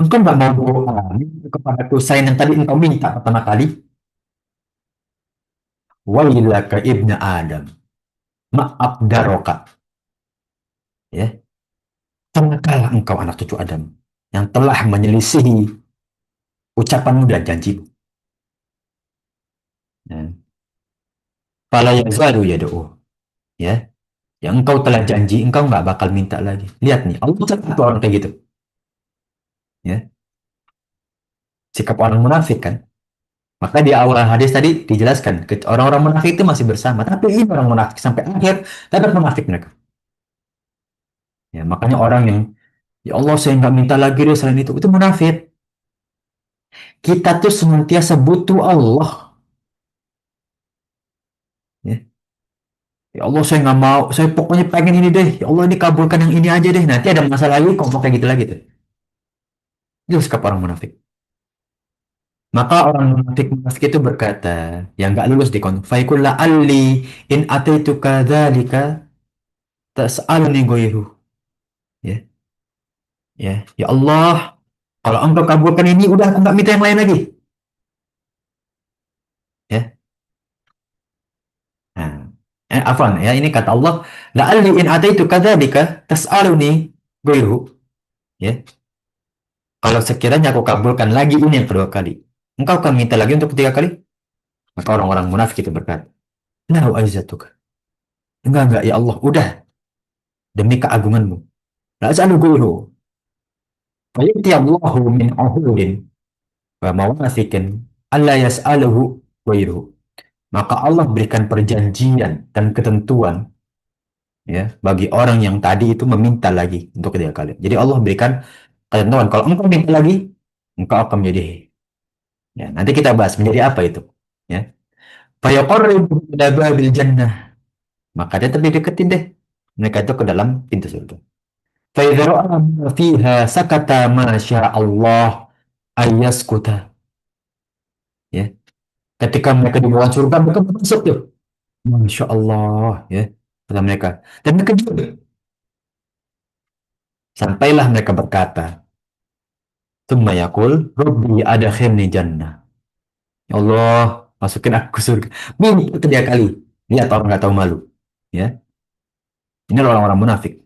Engkau nggak mau doa kepadaku selain yang tadi engkau minta pertama kali. Wailaka ibna Adam. Maaf daroka. Ya. Celakalah engkau anak cucu Adam yang telah menyelisihi ucapanmu dan janjimu. Ya. Fala yazalu yad'u. Ya. Yang engkau telah janji, engkau nggak bakal minta lagi. Lihat nih, Allah satu orang kayak gitu. Ya. Sikap orang munafik kan. Maka di awal hadis tadi dijelaskan, orang-orang munafik itu masih bersama. Tapi ini orang munafik sampai akhir, tetap munafik mereka. Ya, makanya orang yang, ya Allah saya nggak minta lagi deh selain itu munafik. Kita tuh senantiasa butuh Allah. Ya. Ya Allah saya nggak mau, saya pokoknya pengen ini deh. Ya Allah ini kabulkan yang ini aja deh. Nanti ada masalah lagi, kok kayak gitu lagi tuh. Itu sikap orang munafik. Maka orang munafik munafik itu berkata, yang nggak lulus di konfirmasi, faikul la'alli in ataituka dzalika tas'aluni ghairu. Ya, ya Allah, kalau engkau kabulkan ini, udah aku nggak minta yang lain lagi. Ya, nah, afwan, ya ini kata Allah, la'alli in ataituka dzalika tas'aluni ghairu. Ya, kalau sekiranya aku kabulkan lagi ini yang kedua kali, engkau akan minta lagi untuk ketiga kali? Maka orang-orang munafik itu berkata, la u'izzatuka. Enggak, ya Allah, udah demi keagunganmu. La as'alu ghairu. Fayati Allahu min ahudin wa mawathikin alla yas'aluhu ghairuhu. Maka Allah berikan perjanjian dan ketentuan ya bagi orang yang tadi itu meminta lagi untuk ketiga kali. Jadi Allah berikan ketentuan kalau engkau minta lagi, engkau akan menjadi ya nanti kita bahas menjadi apa itu ya. Fayaqarribu ila babil jannah. Maka dia lebih deketin deh mereka itu ke dalam pintu surga. Fa idza ra'a ma fiha sakata ma sya Allah ayyaskuta ya. Ketika mereka di bawah surga mereka masuk tuh. Masya Allah ya kata mereka. Dan mereka juga sampailah mereka berkata, Tsumma yaqul, Rabbi adkhilni jannah. Ya Allah, masukin aku ke surga. Mimpi ketiga kali. Lihat orang nggak tahu malu. Ya, ini orang-orang munafik.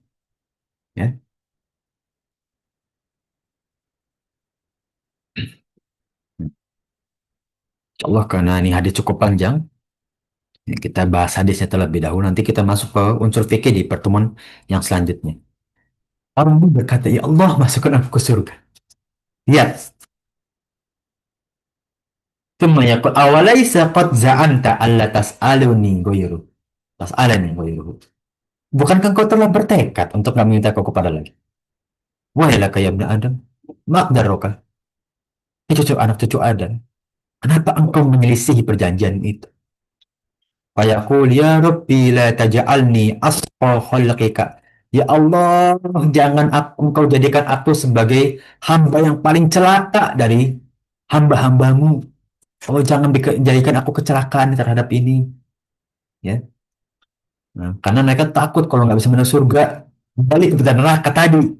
Ya, Insya Allah karena ini hadis cukup panjang, ya, kita bahas hadisnya terlebih dahulu. Nanti kita masuk ke unsur fikih di pertemuan yang selanjutnya. Orang ini berkata, Ya Allah, masukkan aku ke surga. Lihat, Tsumma yaqul, awalaysa qad za'anta alla tas'aluni ghairu. Tas'alani ghairuhu. Bukankah kau telah bertekad untuk nggak meminta aku kepada lagi? Wahai ya ibnu Adam, makdaroka, cucu anak cucu Adam. Kenapa engkau menyelisihi perjanjian itu? Fayaqul ya Rabbi la taj'alni asqa khalqika. Ya Allah, jangan engkau jadikan aku sebagai hamba yang paling celaka dari hamba-hambamu. Oh, jangan jadikan aku kecelakaan terhadap ini. Ya, nah, karena mereka takut kalau nggak bisa masuk surga, balik ke neraka tadi.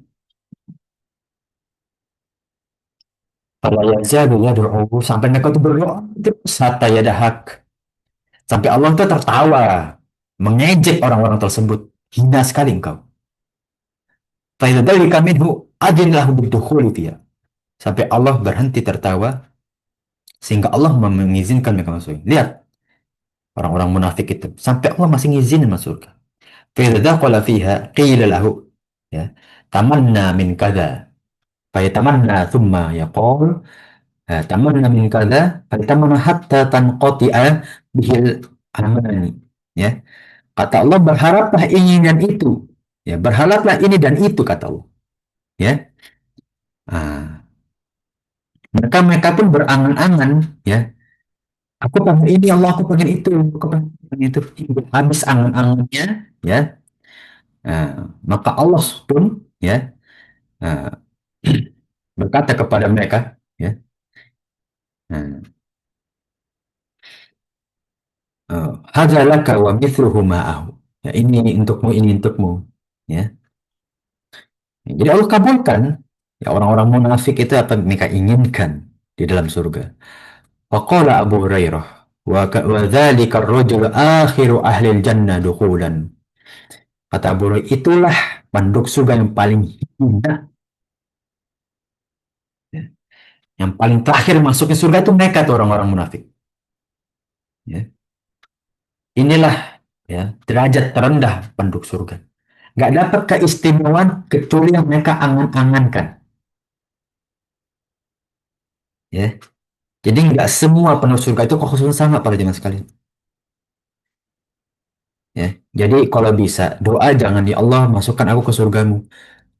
Kalau yazadu yad'u sampai mereka itu berdoa terus hatta yadahak. Sampai Allah itu tertawa, mengejek orang-orang tersebut. Hina sekali engkau. Faidadzalika minhu adinlahu bidukhuli fiha. sampai Allah berhenti tertawa sehingga Allah mengizinkan mereka masuk. Lihat orang-orang munafik itu sampai Allah masih ngizinin masuk surga. فإذا دخل فيها قيل له ya تمنى من كذا فيتمنى ثم يقول تمنى من كذا فيتمنى حتى تنقطع به الأماني ya kata Allah berharaplah ini dan itu ya berharaplah ini dan itu kata Allah ya. Ah, mereka pun berangan-angan ya aku pengen ini Allah aku pengen itu aku pengen itu. Habis angan-angannya ya. Maka Allah pun ya ah, berkata kepada mereka ya ah, hadza laka wa mithluhu ma'ahu ya ini untukmu ini untukmu ya. Jadi Allah kabulkan ya orang-orang munafik itu apa yang mereka inginkan di dalam surga. Waqala Abu Hurairah wa dzalika ar-rajul akhiru ahli al-jannah dukhulan. Kata Abu Hurairah itulah penduduk surga yang paling hina ya. Yang paling terakhir masuknya surga itu mereka tuh orang-orang munafik ya. Inilah ya derajat terendah penduduk surga. Nggak dapat keistimewaan kecuali yang mereka angan-angankan ya. Jadi nggak semua penduduk surga itu kekhususan sama pada zaman sekalian ya. Jadi kalau bisa doa jangan ya Allah masukkan aku ke surgamu.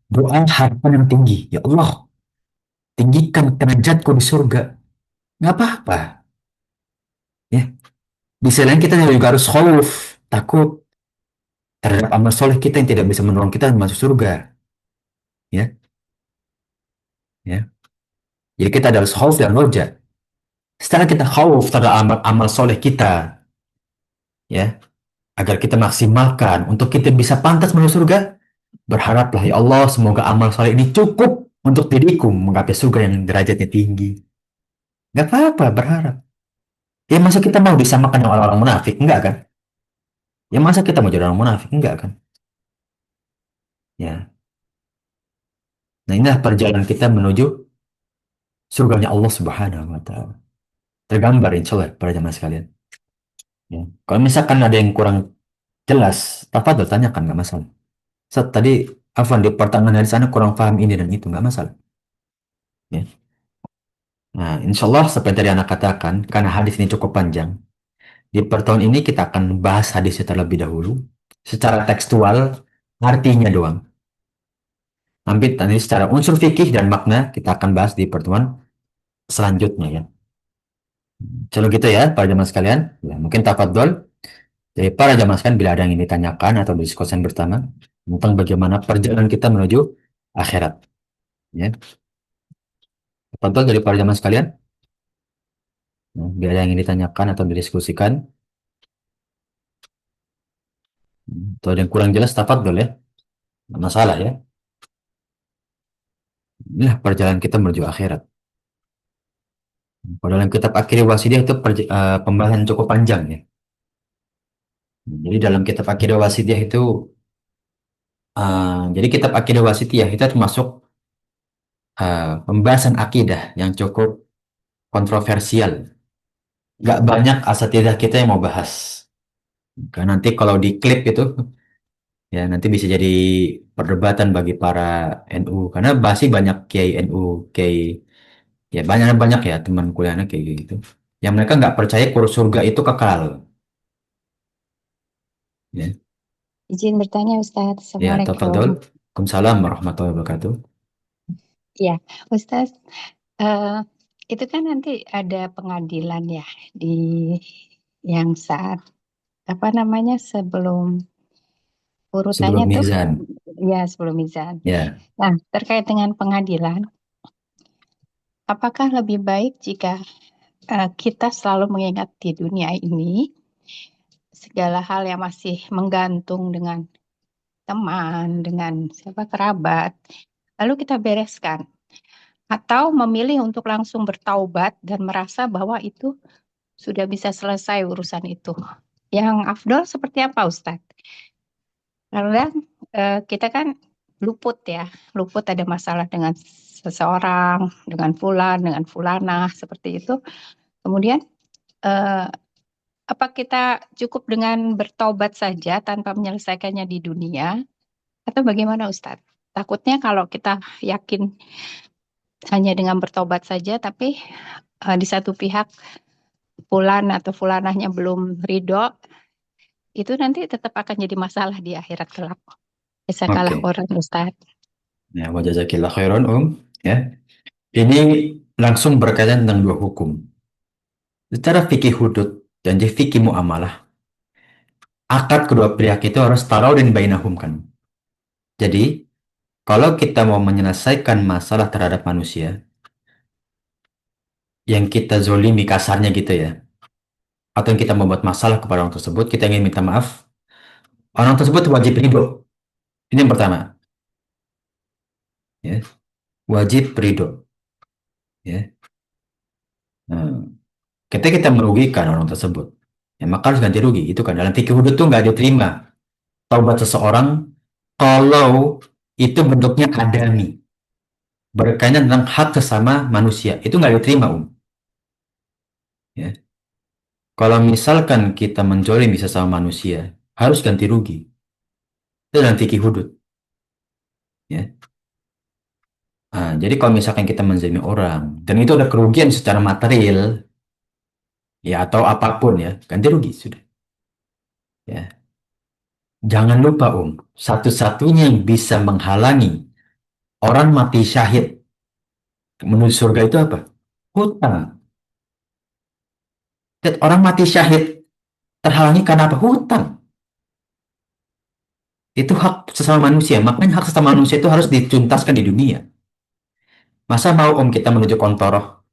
Doa harapan yang tinggi. Ya Allah tinggikan derajatku di surga. Nggak apa-apa ya. Di sisi lain kita juga harus khauf, takut terhadap amal soleh kita yang tidak bisa menolong kita masuk surga ya. Ya. Jadi kita harus khauf dan roja. Setelah kita khauf terhadap amal soleh kita ya agar kita maksimalkan untuk kita bisa pantas menuju surga. Berharaplah ya Allah semoga amal soleh ini cukup untuk diriku menggapai surga yang derajatnya tinggi. Gak apa-apa berharap. Ya masa kita mau disamakan dengan orang-orang munafik? Enggak kan? Ya masa kita mau jadi orang munafik? Enggak kan? Ya. Nah inilah perjalanan kita menuju surganya Allah Subhanahu wa Ta'ala. Tergambar insya Allah pada zaman sekalian. Ya. Kalau misalkan ada yang kurang jelas, tafadhol tanyakan nggak masalah. Tadi Afwan di pertengahan dari sana kurang paham ini dan itu nggak masalah. Ya. Nah, insya Allah seperti tadi anak katakan, karena hadis ini cukup panjang, di pertemuan ini kita akan bahas hadisnya terlebih dahulu, secara tekstual, artinya doang. Nanti secara unsur fikih dan makna kita akan bahas di pertemuan selanjutnya ya. Kalau gitu ya, para jamaah sekalian, ya, mungkin tafadhol. Jadi para jamaah sekalian bila ada yang ingin ditanyakan atau diskusikan bersama tentang bagaimana perjalanan kita menuju akhirat. Ya. Tafadhol dari para jamaah sekalian, ya, bila ada yang ingin ditanyakan atau didiskusikan, atau ada yang kurang jelas, tafadhol ya. Nggak masalah ya. Inilah perjalanan kita menuju akhirat. Kalau dalam kitab Akhir Wasidah itu pembahasan cukup panjang ya. Jadi dalam kitab Akhir Wasidah itu, jadi kitab Akhir Wasidah itu termasuk pembahasan akidah yang cukup kontroversial. Gak banyak asatidah kita yang mau bahas. Karena nanti kalau di klip itu, ya nanti bisa jadi perdebatan bagi para NU. Karena pasti banyak kiai NU, kiai, ya banyak-banyak ya teman kuliahnya kayak gitu. Yang mereka nggak percaya kurus surga itu kekal. Ya, Izin bertanya Ustadz, ya Assalamualaikum. tafadhol. Waalaikumsalam warahmatullahi wabarakatuh. Ya, Ustadz, eh, itu kan nanti ada pengadilan ya di yang saat apa namanya sebelum urutannya Sebelum tuh mizan. ya sebelum mizan. Ya, Nah, terkait dengan pengadilan, apakah lebih baik jika kita selalu mengingat di dunia ini segala hal yang masih menggantung dengan teman, dengan siapa kerabat, lalu kita bereskan? Atau memilih untuk langsung bertaubat dan merasa bahwa itu sudah bisa selesai urusan itu. Yang afdol seperti apa, Ustadz? Karena kita kan luput ya, luput ada masalah dengan seseorang, dengan fulan, dengan fulanah seperti itu. Kemudian eh, apa kita cukup dengan bertobat saja tanpa menyelesaikannya di dunia atau bagaimana Ustadz? Takutnya kalau kita yakin hanya dengan bertobat saja, tapi di satu pihak fulan atau fulanahnya belum ridho, itu nanti tetap akan jadi masalah di akhirat kelak. Bisa kalah Oke. orang Ustadz. Ya, wa jazakillah khairan, Ya. Ini langsung berkaitan tentang dua hukum. Secara fikih hudud dan di fikih muamalah, akad kedua pihak itu harus tarawin bainahum kan. Jadi, kalau kita mau menyelesaikan masalah terhadap manusia, yang kita zolimi kasarnya gitu ya, atau yang kita membuat masalah kepada orang tersebut, kita ingin minta maaf, orang tersebut wajib ridho. Ini yang pertama, ya, wajib ridho. Ya. Nah, ketika kita merugikan orang tersebut, ya maka harus ganti rugi. Itu kan dalam fikih hudud tuh nggak diterima taubat seseorang kalau itu bentuknya adami, berkaitan tentang hak sesama manusia. Itu nggak diterima, Ya. Kalau misalkan kita menjolimi sesama manusia, harus ganti rugi. Itu dalam fikih hudud. Ya. Nah, jadi kalau misalkan kita menzalimi orang, dan itu ada kerugian secara material, ya atau apapun ya, ganti rugi sudah. Ya. Jangan lupa, satu-satunya yang bisa menghalangi orang mati syahid menuju surga itu apa? Hutang. Dan orang mati syahid terhalangi karena apa? Hutang. Itu hak sesama manusia. Makanya hak sesama manusia itu harus dituntaskan di dunia. Masa mau kita menuju kontoroh?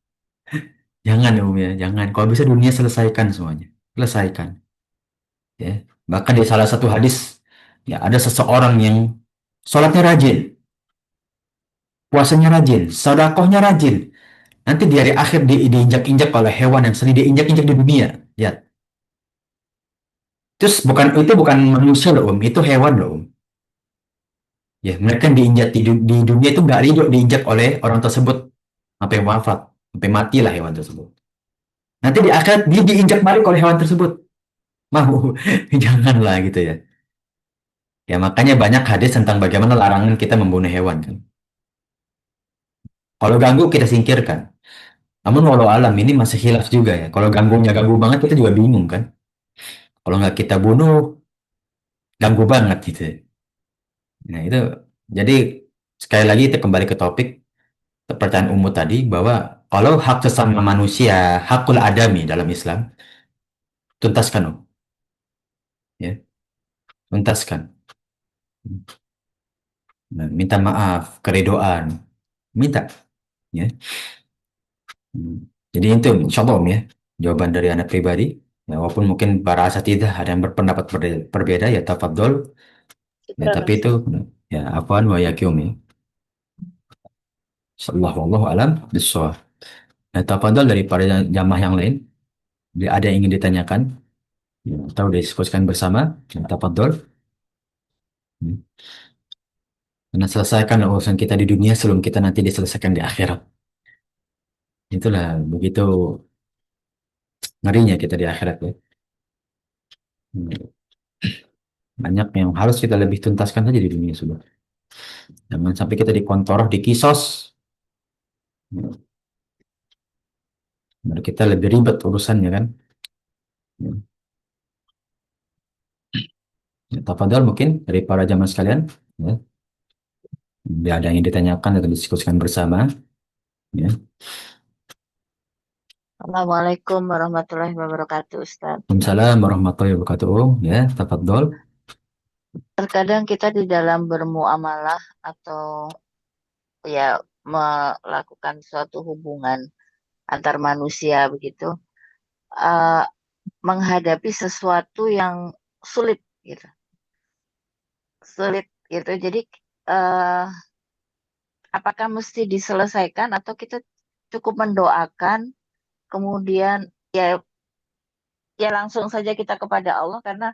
Jangan ya, jangan. Kalau bisa dunia selesaikan semuanya. Selesaikan. Ya. Bahkan di salah satu hadis, ya ada seseorang yang sholatnya rajin, puasanya rajin, sodakohnya rajin. Nanti di hari akhir diinjak-injak oleh hewan yang sering diinjak-injak di dunia. Ya, terus itu bukan manusia loh itu hewan loh Ya, mereka yang diinjak di dunia itu nggak ridho diinjak oleh orang tersebut sampai wafat, sampai mati lah hewan tersebut. Nanti di akhirat dia diinjak balik oleh hewan tersebut. Mau, janganlah gitu ya. Ya makanya banyak hadis tentang bagaimana larangan kita membunuh hewan kan. Kalau ganggu kita singkirkan. Namun walau alam ini masih khilaf juga ya. Kalau ganggunya ganggu banget kita juga bingung kan. Kalau nggak kita bunuh, ganggu banget gitu. Nah itu, jadi sekali lagi kita kembali ke topik pertanyaan umum tadi bahwa kalau hak sesama manusia, hakul adami dalam Islam, tuntaskan, ya, tuntaskan. Nah, minta maaf, keridoan, minta, ya. Hmm. Jadi itu, insya Allah, ya, jawaban dari anak pribadi. Ya, walaupun mungkin para asatidzah ada yang berpendapat berbeda, ya tafadhol. Ya, Syukran tapi itu, Ustadz. ya, afwan wa yakum, ya. Sallallahu wallahu alam bissawab. Nah, tafadhol dari para jamaah yang lain, ada yang ingin ditanyakan, ya, atau diskusikan bersama, ya, tafadhol. Hmm. Karena selesaikan urusan kita di dunia sebelum kita nanti diselesaikan di akhirat. Itulah begitu ngerinya kita di akhirat ya. Hmm. Banyak yang harus kita lebih tuntaskan saja di dunia sudah. Jangan sampai kita dikontorah, dikisos. Biar kita lebih ribet urusannya kan. Ya, tafadhol mungkin dari para jamaah sekalian. Ya. Bila ada yang ditanyakan atau diskusikan bersama. Ya. Assalamualaikum warahmatullahi wabarakatuh, Ustaz. Waalaikumsalam warahmatullahi wabarakatuh. Ya, tafadhol. Terkadang kita di dalam bermuamalah atau ya melakukan suatu hubungan antar manusia begitu, eh, menghadapi sesuatu yang sulit gitu, sulit gitu. Jadi eh, apakah mesti diselesaikan atau kita cukup mendoakan, kemudian ya ya langsung saja kita kepada Allah karena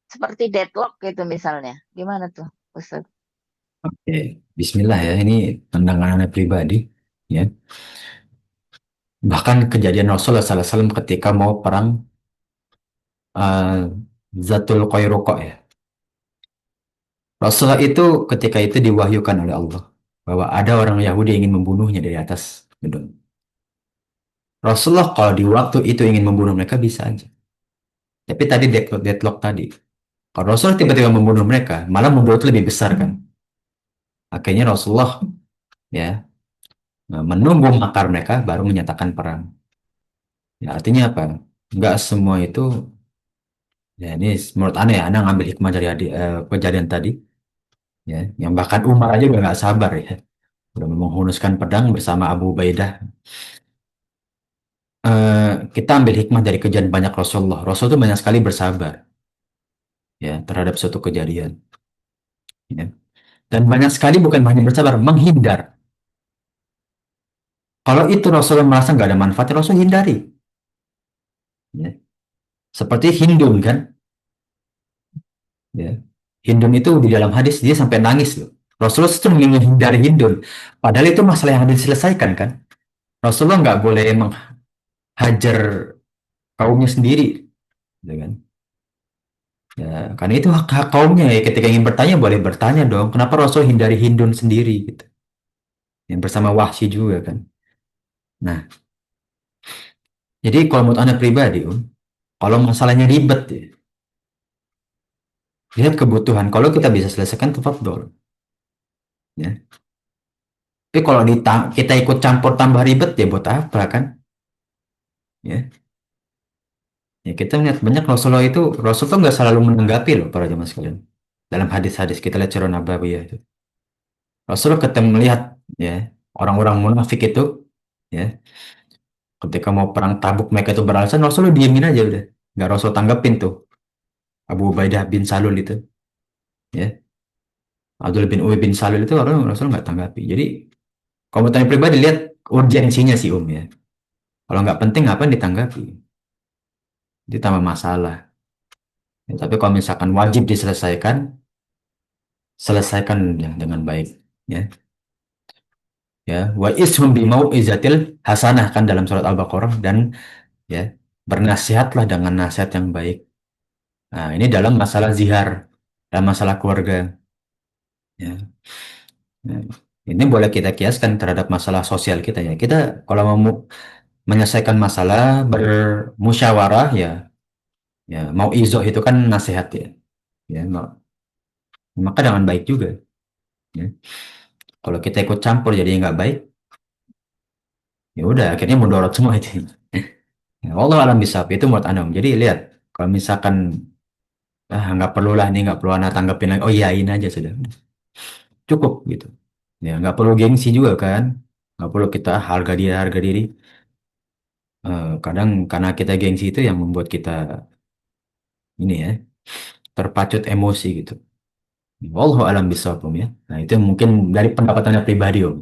seperti deadlock gitu misalnya. Gimana tuh, Ustaz? Oke, Bismillah ya, ini pandangan anak pribadi. Ya, bahkan kejadian Rasulullah SAW ketika mau perang uh, Zatul Qayruqa ya. Rasulullah itu ketika itu diwahyukan oleh Allah bahwa ada orang Yahudi yang ingin membunuhnya dari atas gedung. Rasulullah kalau di waktu itu ingin membunuh mereka bisa aja. Tapi tadi deadlock tadi. Kalau Rasulullah tiba-tiba membunuh mereka, malah membuat lebih besar kan. Akhirnya Rasulullah ya menunggu makar mereka baru menyatakan perang. Ya, artinya apa? Enggak semua itu ya ini menurut aneh ya, Anda ngambil hikmah dari kejadian tadi ya, yang bahkan Umar aja udah nggak sabar ya, udah menghunuskan pedang bersama Abu Ubaidah. Kita ambil hikmah dari kejadian banyak Rasulullah. Rasul itu banyak sekali bersabar ya terhadap suatu kejadian. Ya. Dan banyak sekali bukan hanya bersabar, menghindar. Kalau itu Rasulullah merasa nggak ada manfaatnya, Rasul hindari. Ya. Seperti Hindun kan, ya. Hindun itu di dalam hadis dia sampai nangis loh. Rasulullah itu menghindari Hindun. Padahal itu masalah yang harus diselesaikan kan. Rasulullah nggak boleh menghajar kaumnya sendiri, gitu kan. Ya, karena itu hak kaumnya ya. Ketika ingin bertanya boleh bertanya dong. Kenapa Rasul hindari Hindun sendiri gitu? Yang bersama Wahsy juga kan. Nah, jadi kalau menurut Anda pribadi, kalau masalahnya ribet ya, lihat kebutuhan. Kalau kita bisa selesaikan, tafadhol. Ya. Tapi kalau kita ikut campur tambah ribet ya buat apa kan? Ya. Ya kita melihat banyak Rasul tuh nggak selalu menanggapi loh para jemaah sekalian. Dalam hadis-hadis kita lihat Sirah Nabawiyah itu. Rasul ketemu melihat ya orang-orang munafik itu ya ketika mau perang Tabuk mereka itu beralasan Rasul diemin aja udah. Nggak Rasul tanggapin tuh Abu Ubaidah bin Salul itu ya. Abdul bin Ubay bin Salul itu orang Rasul nggak tanggapi. Jadi kalau mau tanya pribadi lihat urgensinya sih ya. Kalau nggak penting ngapain ditanggapi? Itu tambah masalah. Ya, tapi kalau misalkan wajib diselesaikan, selesaikan yang dengan baik. Ya, ya. Wa ishum bi mau'izatil hasanah kan dalam surat Al-Baqarah dan ya bernasihatlah dengan nasihat yang baik. Nah, ini dalam masalah zihar, dalam masalah keluarga. Ya, ya. Ini boleh kita kiaskan terhadap masalah sosial kita ya. Kita kalau mau menyelesaikan masalah bermusyawarah ya, ya mau izoh itu kan nasihat ya. Ya, maka dengan baik juga. Ya. Kalau kita ikut campur jadi nggak baik, ya udah akhirnya mudorot semua itu. Ya, Allah alam bisawab itu menurut Anda. Jadi lihat, kalau misalkan nggak perlu lah ini nggak perlu Anda tanggapin lagi. Oh iya ini aja sudah cukup gitu. Ya nggak perlu gengsi juga kan. Nggak perlu kita harga diri. Kadang karena kita gengsi itu yang membuat kita ini ya terpacut emosi gitu. Wallahu alam bisawab Om ya. Nah itu mungkin dari pendapatannya pribadi Om.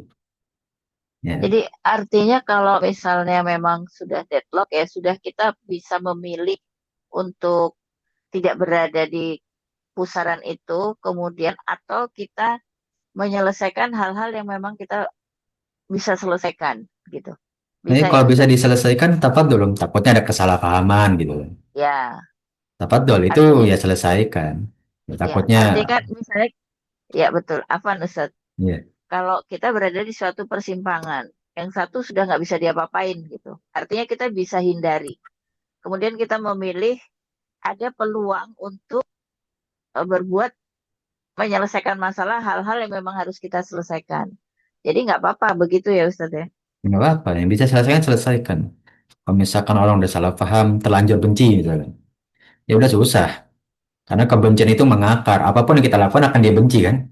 Ya. Jadi artinya kalau misalnya memang sudah deadlock ya sudah kita bisa memilih untuk tidak berada di pusaran itu, kemudian atau kita menyelesaikan hal-hal yang memang kita bisa selesaikan gitu. Nah, Bisa ya kalau bisa Ustaz? diselesaikan, tapat dulu. Takutnya ada kesalahpahaman gitu. Ya, Tafadhol itu artinya ya selesaikan. Ya, ya, takutnya artinya kan misalnya ya betul, Afan Ustaz. ya. Kalau kita berada di suatu persimpangan, yang satu sudah nggak bisa diapa-apain gitu. Artinya kita bisa hindari. Kemudian kita memilih ada peluang untuk berbuat menyelesaikan masalah hal-hal yang memang harus kita selesaikan. Jadi nggak apa-apa begitu ya Ustadz ya. Nggak apa-apa, yang bisa selesaikan selesaikan. Kalau misalkan orang udah salah paham, terlanjur benci misalkan, ya udah susah. Karena kebencian itu mengakar. Apapun yang kita lakukan akan dia benci kan.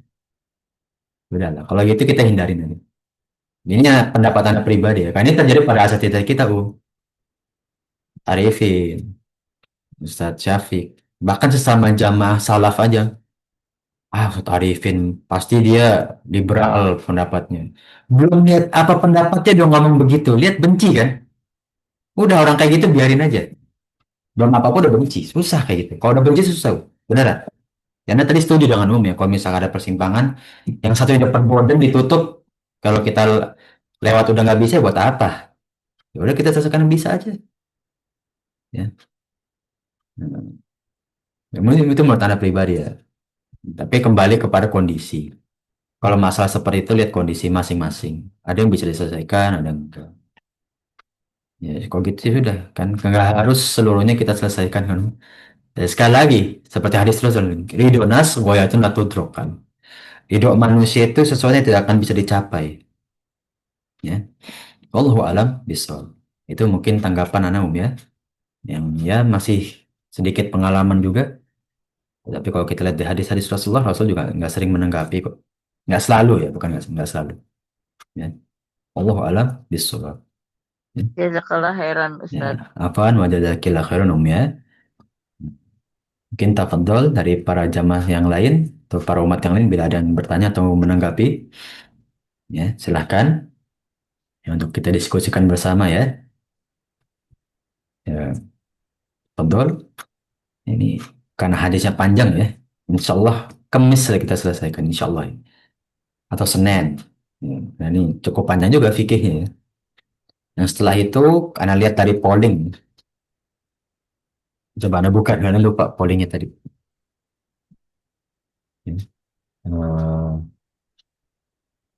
Udah lah. Kalau gitu kita hindarin aja. Ini ya pendapat anda pribadi ya. Karena ini terjadi pada asatidz kita, Arifin, Ustadz Syafiq. Bahkan sesama jamaah salaf aja. Ustadz Arifin pasti dia liberal pendapatnya. Belum lihat apa pendapatnya dia ngomong begitu. Lihat benci kan. Udah orang kayak gitu biarin aja. Belum apa-apa udah benci. Susah kayak gitu. Kalau udah benci susah. Beneran. Ya, Anda tadi setuju dengan Umum ya, kalau misalnya ada persimpangan, yang satu yang dapat border ditutup, kalau kita lewat udah nggak bisa, buat apa? Ya udah kita selesaikan bisa aja. Ya, Hmm. Ya, itu menurut Anda pribadi ya. Tapi kembali kepada kondisi. Kalau masalah seperti itu lihat kondisi masing-masing. Ada yang bisa diselesaikan, ada yang enggak. Ya, kalau gitu sih sudah kan nggak harus seluruhnya kita selesaikan kan. Dan sekali lagi, seperti hadis Rasul, ridho nas goyatun la tudrok kan. Ridho manusia itu sesuatu yang tidak akan bisa dicapai. Ya, Wallahu alam bishawab. Itu mungkin tanggapan anak ya, yang ya masih sedikit pengalaman juga. Tapi kalau kita lihat di hadis-hadis Rasulullah, Rasul juga nggak sering menanggapi kok. Nggak selalu ya, bukan nggak selalu. Ya. Wallahu alam bishawab. Ya, Jazakallah heran ya. Ustadz. Apaan wajah khairan ya. Mungkin tafadhol dari para jamaah yang lain atau para umat yang lain bila ada yang bertanya atau menanggapi, ya silahkan ya, untuk kita diskusikan bersama ya. Ya, tafadhol. Ini karena hadisnya panjang ya. Insya Allah Kamis lah kita selesaikan insya Allah atau Senin. Ya, nah ini cukup panjang juga fikihnya ya. Nah setelah itu karena lihat dari polling, coba anda buka karena lupa pollingnya tadi. Ya.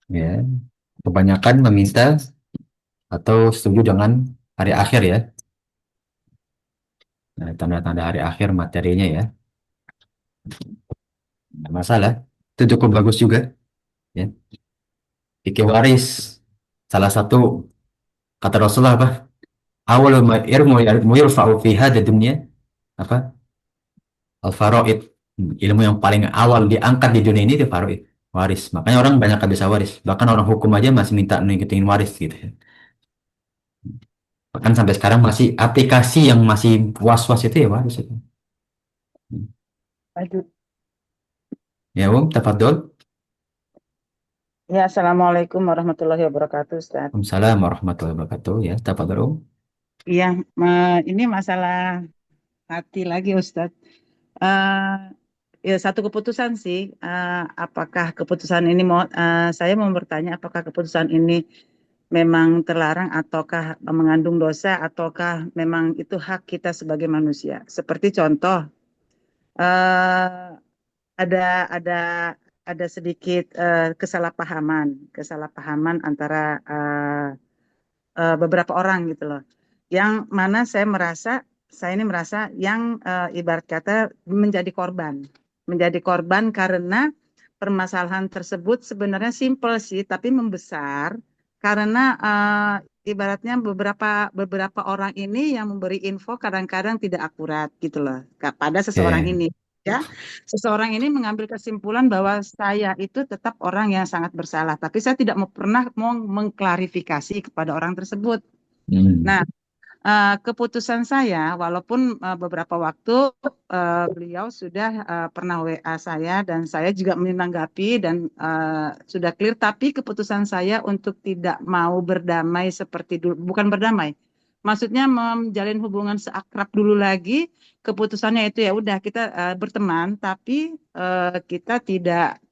Ya, kebanyakan meminta atau setuju dengan hari akhir ya. Nah, tanda-tanda hari akhir materinya ya. Nggak masalah. Itu cukup bagus juga. Ya. Fikih waris. Salah satu kata Rasulullah apa? Awal mu yurfa'u fi hadhihi dunya apa? Al-faraid. Ilmu yang paling awal diangkat di dunia ini itu faraid. Waris. Makanya orang banyak habis waris. Bahkan orang hukum aja masih minta ngikutin waris gitu ya. Bahkan sampai sekarang masih aplikasi yang masih was-was itu ya waris itu. Aduh. Ya, tafadhol. Ya, Assalamualaikum warahmatullahi wabarakatuh, Ustaz. Waalaikumsalam warahmatullahi wabarakatuh. Ya, tafadhol. Iya, ini masalah hati lagi, Ustaz. Eh, ya, satu keputusan sih. Apakah keputusan ini saya mau bertanya, apakah keputusan ini memang terlarang ataukah mengandung dosa ataukah memang itu hak kita sebagai manusia? Seperti contoh, eh, ada ada ada sedikit kesalahpahaman antara beberapa orang gitu loh. Yang mana saya ini merasa yang ibarat kata menjadi korban karena permasalahan tersebut sebenarnya simpel sih, tapi membesar karena ibaratnya beberapa orang ini yang memberi info kadang-kadang tidak akurat gitu loh pada seseorang Oke. ini. Ya, seseorang ini mengambil kesimpulan bahwa saya itu tetap orang yang sangat bersalah, tapi saya tidak pernah mau mengklarifikasi kepada orang tersebut. Hmm. Nah, keputusan saya, walaupun beberapa waktu beliau sudah pernah WA saya dan saya juga menanggapi dan sudah clear, tapi keputusan saya untuk tidak mau berdamai seperti dulu, bukan berdamai, maksudnya menjalin hubungan seakrab dulu lagi. Keputusannya itu ya udah kita berteman, tapi kita tidak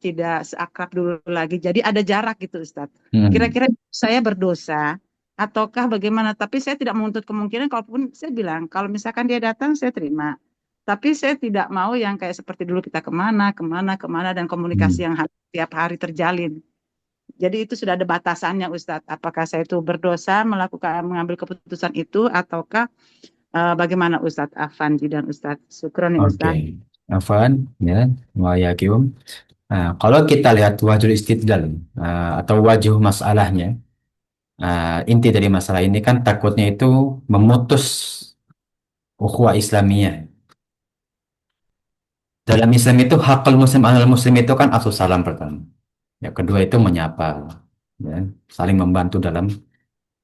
seakrab dulu lagi. Jadi ada jarak gitu, Ustadz. Hmm. Kira-kira saya berdosa ataukah bagaimana? Tapi saya tidak menuntut kemungkinan, kalaupun saya bilang, kalau misalkan dia datang, saya terima. Tapi saya tidak mau yang kayak seperti dulu kita kemana, dan komunikasi Hmm. yang tiap hari terjalin. Jadi itu sudah ada batasannya, Ustadz. Apakah saya itu berdosa mengambil keputusan itu, ataukah bagaimana Ustadz Afandi dan Ustadz Sukron ya Oke. Ustadz? Afwan, ya, wayakium. Nah, kalau kita lihat wajul istidlal atau wajah masalahnya, inti dari masalah ini kan takutnya itu memutus ukhuwah Islamiyah. Dalam Islam itu hakul muslim alal muslim itu kan asus salam pertama. Ya, kedua itu menyapa, ya, saling membantu dalam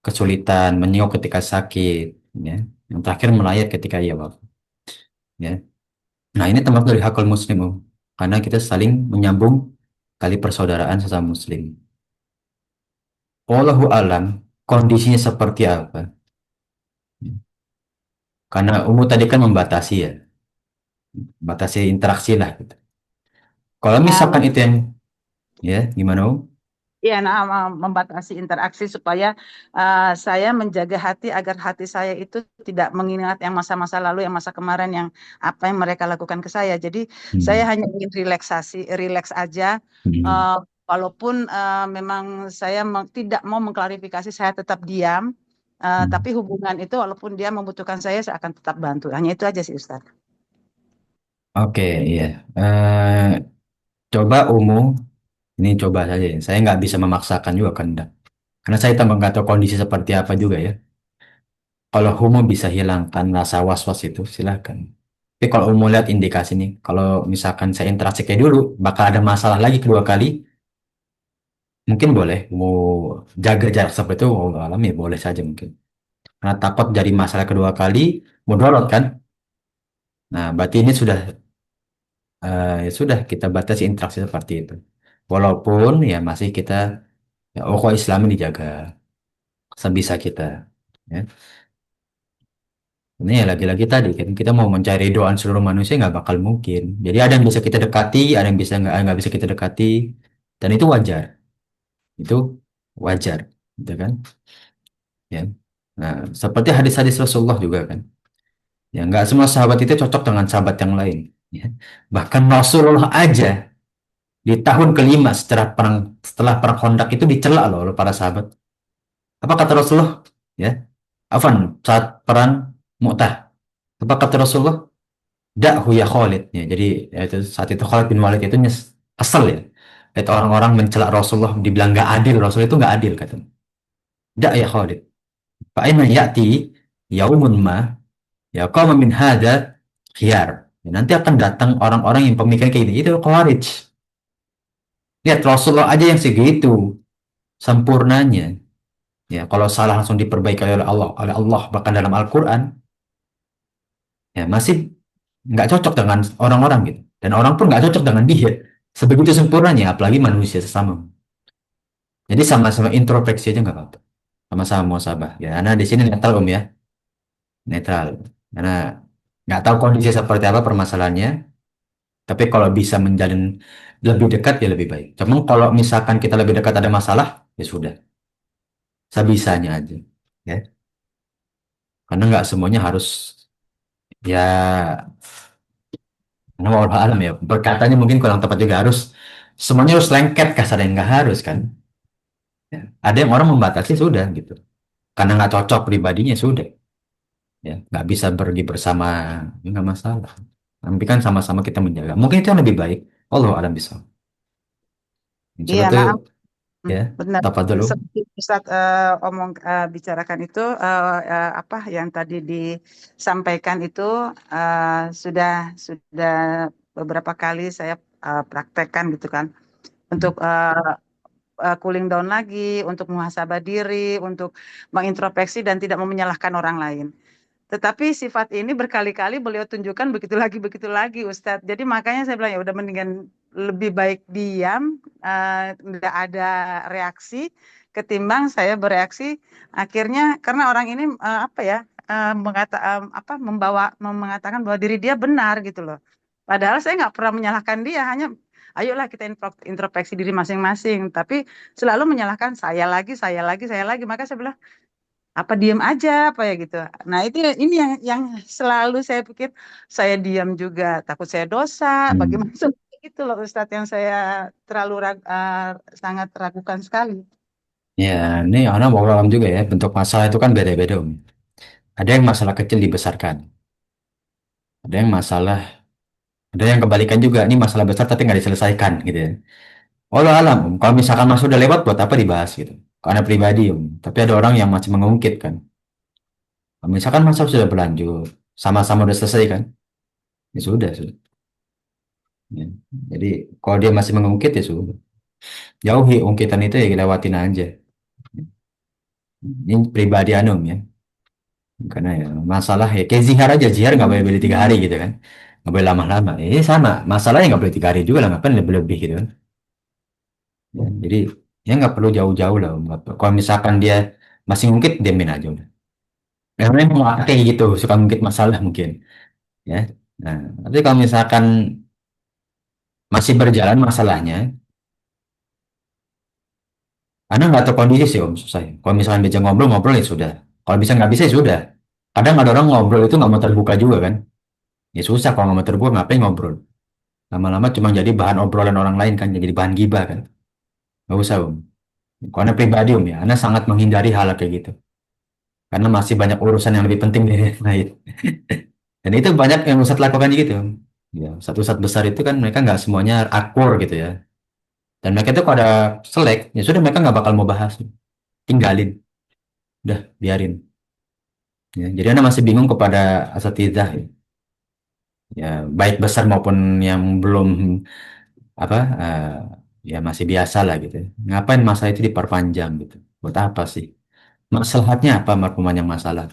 kesulitan, menyenguk ketika sakit, ya. Yang terakhir melayat ketika ia wafat, ya. Nah, ini termasuk dari hakul muslim, karena kita saling menyambung tali persaudaraan sesama muslim. Wallahu alam, kondisinya seperti apa? Karena umum tadi kan membatasi ya, batasi interaksi lah gitu. Kalau Nah, misalkan itu yang, ya gimana Om? ya, nah, membatasi interaksi supaya saya menjaga hati agar hati saya itu tidak mengingat yang masa-masa lalu, yang masa kemarin, yang apa yang mereka lakukan ke saya. Jadi saya Hmm. hanya ingin rileks aja. Hmm. eh, Walaupun memang saya tidak mau mengklarifikasi, saya tetap diam. Hmm. Tapi hubungan itu, walaupun dia membutuhkan saya akan tetap bantu. Hanya itu aja sih, Ustaz. Oke, iya. Eh, Coba umum, ini coba saja. Ya. Saya nggak bisa memaksakan juga kan, karena saya tambah nggak tahu kondisi seperti apa juga ya. Kalau umum bisa hilangkan rasa was-was itu, silakan. Tapi kalau umum lihat indikasi nih, kalau misalkan saya interaksi kayak dulu, bakal ada masalah lagi kedua kali, mungkin boleh mau jaga jarak seperti itu, mau alami ya boleh saja mungkin. Karena takut jadi masalah kedua kali, mudarat kan. Nah, berarti ini sudah ya sudah kita batasi interaksi seperti itu. Walaupun ya masih kita ya ukhuwah Islami dijaga sebisa kita. Ya. Ini ya lagi-lagi tadi kan kita mau mencari doaan seluruh manusia nggak bakal mungkin. Jadi ada yang bisa kita dekati, ada yang bisa nggak bisa kita dekati, dan itu wajar. Itu wajar, gitu kan? Ya. Nah, seperti hadis-hadis Rasulullah juga kan. Ya nggak semua sahabat itu cocok dengan sahabat yang lain. Ya. Bahkan Rasulullah aja di tahun kelima setelah perang Khandaq itu dicela loh oleh para sahabat. Apa kata Rasulullah? Ya, Afan saat perang Mu'tah. Apa kata Rasulullah? Da'hu ya Khalid. Ya, jadi ya, itu, saat itu Khalid bin Walid itu kesel ya. Itu orang-orang mencela Rasulullah, dibilang nggak adil. Rasul itu nggak adil kata. Da' ya Khalid. Fa'inna ya'ti yaumun ma ya qawma min hada khiyar. Ya, nanti akan datang orang-orang yang pemikiran kayak gini. Itu Khawarij. Lihat Rasulullah aja yang segitu sempurnanya. Ya, kalau salah langsung diperbaiki oleh Allah bahkan dalam Al-Quran, ya masih nggak cocok dengan orang-orang gitu. Dan orang pun nggak cocok dengan dia. Sebegitu sempurnanya, apalagi manusia sesama. Jadi sama-sama introspeksi aja nggak apa-apa. Sama-sama mau sabar. Ya, karena di sini netral Om ya, netral. Karena nggak tahu kondisi seperti apa permasalahannya. Tapi kalau bisa menjalin lebih dekat ya lebih baik. Cuma kalau misalkan kita lebih dekat ada masalah, ya sudah. Sebisanya aja. Ya. Karena nggak semuanya harus ya. Karena walau alam ya, berkatanya mungkin kurang tepat juga harus semuanya harus lengket kasarnya nggak harus kan. Ya. Ada yang orang membatasi sudah gitu, karena nggak cocok pribadinya sudah, ya nggak bisa pergi bersama, ya, nggak masalah. Tapi kan sama-sama kita menjaga. Mungkin itu yang lebih baik. Allah alam bisa. Coba Iya, tuh nah, ya, benar. apa dulu? Seperti Ustadz bicarakan itu, apa yang tadi disampaikan itu sudah sudah beberapa kali saya praktekkan gitu kan, untuk cooling down lagi, untuk muhasabah diri, untuk mengintrospeksi dan tidak mau menyalahkan orang lain. Tetapi sifat ini berkali-kali beliau tunjukkan begitu lagi Ustadz. Jadi makanya saya bilang ya udah mendingan lebih baik diam, tidak ada reaksi, ketimbang saya bereaksi. Akhirnya karena orang ini apa ya apa mengatakan bahwa diri dia benar gitu loh. Padahal saya nggak pernah menyalahkan dia, hanya ayolah kita introspeksi diri masing-masing. Tapi selalu menyalahkan saya lagi, saya lagi. Maka saya bilang apa diam aja apa ya gitu. Nah, itu ini yang selalu saya pikir, saya diam juga takut saya dosa. Hmm. Bagaimana itu loh Ustadz yang saya terlalu sangat ragukan sekali. Ya, ini orang mau alam juga ya. Bentuk masalah itu kan beda-beda Om. Ada yang masalah kecil dibesarkan. Ada yang masalah, ada yang kebalikan juga. Ini masalah besar tapi nggak diselesaikan gitu ya. Walau alam, Om. Kalau misalkan masa udah lewat, buat apa dibahas gitu? Karena pribadi, Om. Tapi ada orang yang masih mengungkit kan. Kalau misalkan masa sudah berlanjut, sama-sama udah selesai kan? Ya sudah, sudah. Ya. Jadi kalau dia masih mengungkit ya sudah. Jauhi ungkitan itu ya lewatin aja. Ini pribadi Anum ya. Karena ya masalah ya kayak zihar aja, zihar nggak boleh beli 3 hari gitu kan. Nggak boleh lama-lama. Ini sama, masalahnya nggak boleh 3 hari juga lah, ngapain lebih-lebih gitu kan. Ya, jadi ya nggak perlu jauh-jauh lah. Om. Kalau misalkan dia masih ngungkit, diamin aja udah. Ya, memang kayak gitu, suka ngungkit masalah mungkin. Ya. Nah, tapi kalau misalkan masih berjalan masalahnya, Anda nggak tahu kondisi sih Om, susah ya. Kalau misalkan bisa ngobrol, ngobrol ya sudah. Kalau bisa nggak bisa ya sudah. Kadang ada orang ngobrol itu nggak mau terbuka juga kan. Ya susah kalau nggak mau terbuka, ngapain ngobrol. Lama-lama cuma jadi bahan obrolan orang lain kan, jadi bahan gibah kan. Nggak usah Om. Kalau Anda pribadi Om ya, Anda sangat menghindari hal kayak gitu. Karena masih banyak urusan yang lebih penting dari yang lain. Dan itu banyak yang Ustadz lakukan gitu. Ya, Ustadz besar itu kan mereka nggak semuanya akur gitu ya. Dan mereka itu kalau ada selek, ya sudah mereka nggak bakal mau bahas. Tinggalin. Udah, biarin. Ya, jadi Anda masih bingung kepada asatidzah ya. Ya, baik besar maupun yang belum apa ya masih biasa lah gitu. Ngapain masa itu diperpanjang gitu? Buat apa sih? Masalahnya apa yang masalah?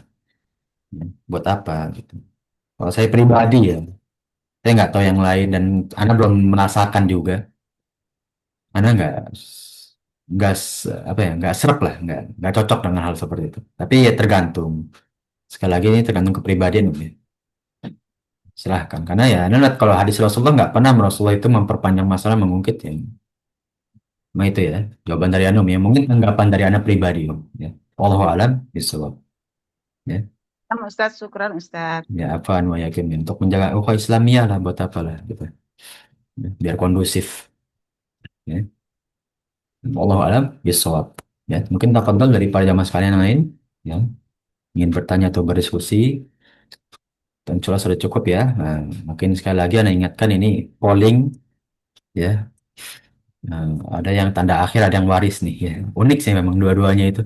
Ya, buat apa gitu? Kalau saya pribadi ya, saya nggak tahu yang lain dan Anda belum merasakan juga. Anda apa ya nggak serap lah, nggak cocok dengan hal seperti itu. Tapi ya tergantung. Sekali lagi ini tergantung kepribadian ya. Silahkan. Karena ya, Anda lihat kalau hadis Rasulullah nggak pernah Rasulullah itu memperpanjang masalah mengungkit ya. Nah itu ya, jawaban dari Anum ya. Mungkin tanggapan dari Anda pribadi ya. Wallahu alam bishawab. Ya, Sama Ustadz, syukran Ustadz. ya apa anu yakin ya. Untuk menjaga ukhuwah Islamiyah lah buat apa lah gitu. Ya, biar kondusif. Ya. Wallahu alam bishawab. Ya, mungkin tafadhol dari para jamaah sekalian yang lain ya, ingin bertanya atau berdiskusi. Dan sudah cukup ya. Nah, mungkin sekali lagi Anda ingatkan ini polling ya. Nah, ada yang tanda akhir, ada yang waris nih ya. Unik sih memang dua-duanya itu.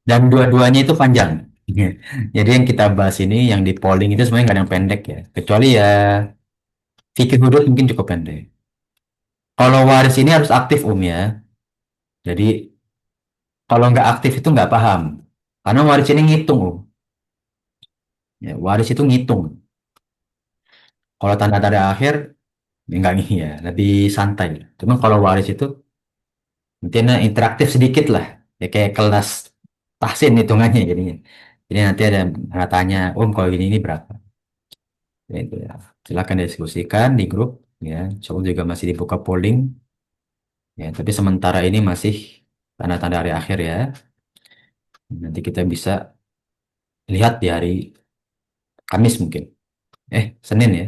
Dan dua-duanya itu panjang. Ya. Jadi yang kita bahas ini yang di polling itu sebenarnya nggak ada yang pendek ya. Kecuali ya fikih hudud mungkin cukup pendek. Kalau waris ini harus aktif ya. Jadi kalau nggak aktif itu nggak paham. Karena waris ini ngitung Ya, waris itu ngitung. Kalau tanda-tanda akhir ya nggak ya, lebih santai. Cuma kalau waris itu mungkin interaktif sedikit lah. Ya kayak kelas tahsin hitungannya jadinya. Jadi nanti ada tanya, kalau ini berapa? Ya, itu ya. Silakan diskusikan di grup. Ya, soal juga masih dibuka polling. Ya, tapi sementara ini masih tanda-tanda hari akhir ya. Nanti kita bisa lihat di hari Kamis mungkin. Senin ya.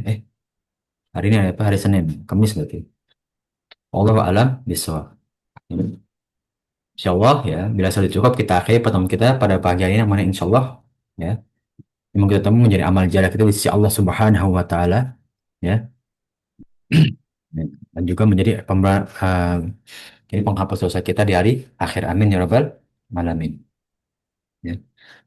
Hari ini apa? Hari Senin. Kamis berarti. Allah alam bisawab. Insya Allah ya, bila sudah cukup kita akhiri pertemuan kita pada pagi hari ini, namanya insya Allah ya. Memang kita temu menjadi amal jariah kita di sisi Allah Subhanahu wa taala ya. Dan juga menjadi jadi penghapus dosa kita di hari akhir. Amin ya rabbal alamin. Ya.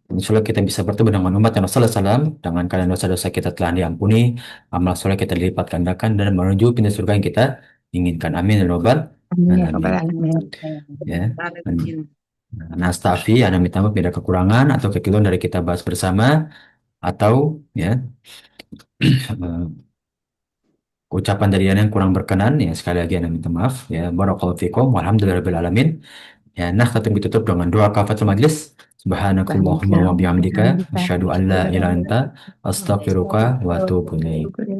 Insya Allah kita bisa bertemu dengan umat yang Rasulullah SAW dengan keadaan dosa-dosa kita telah diampuni, amal soleh kita dilipat gandakan dan menuju pintu surga yang kita inginkan. Amin ya rabbal Amin ya alamin. Rabbal Alamin. Ya. Nah, Astafi, Anda minta maaf bila kekurangan atau kekeliruan dari kita bahas bersama atau ya ucapan dari Anda yang kurang berkenan ya sekali lagi Anda minta maaf ya. Barakallahu fikum walhamdulillahirabbil alamin. Ya, nah kita tutup dengan doa kafatul majlis. Subhanakallahumma wa bihamdika asyhadu an la ilaha illa anta astaghfiruka wa atubu ilaik.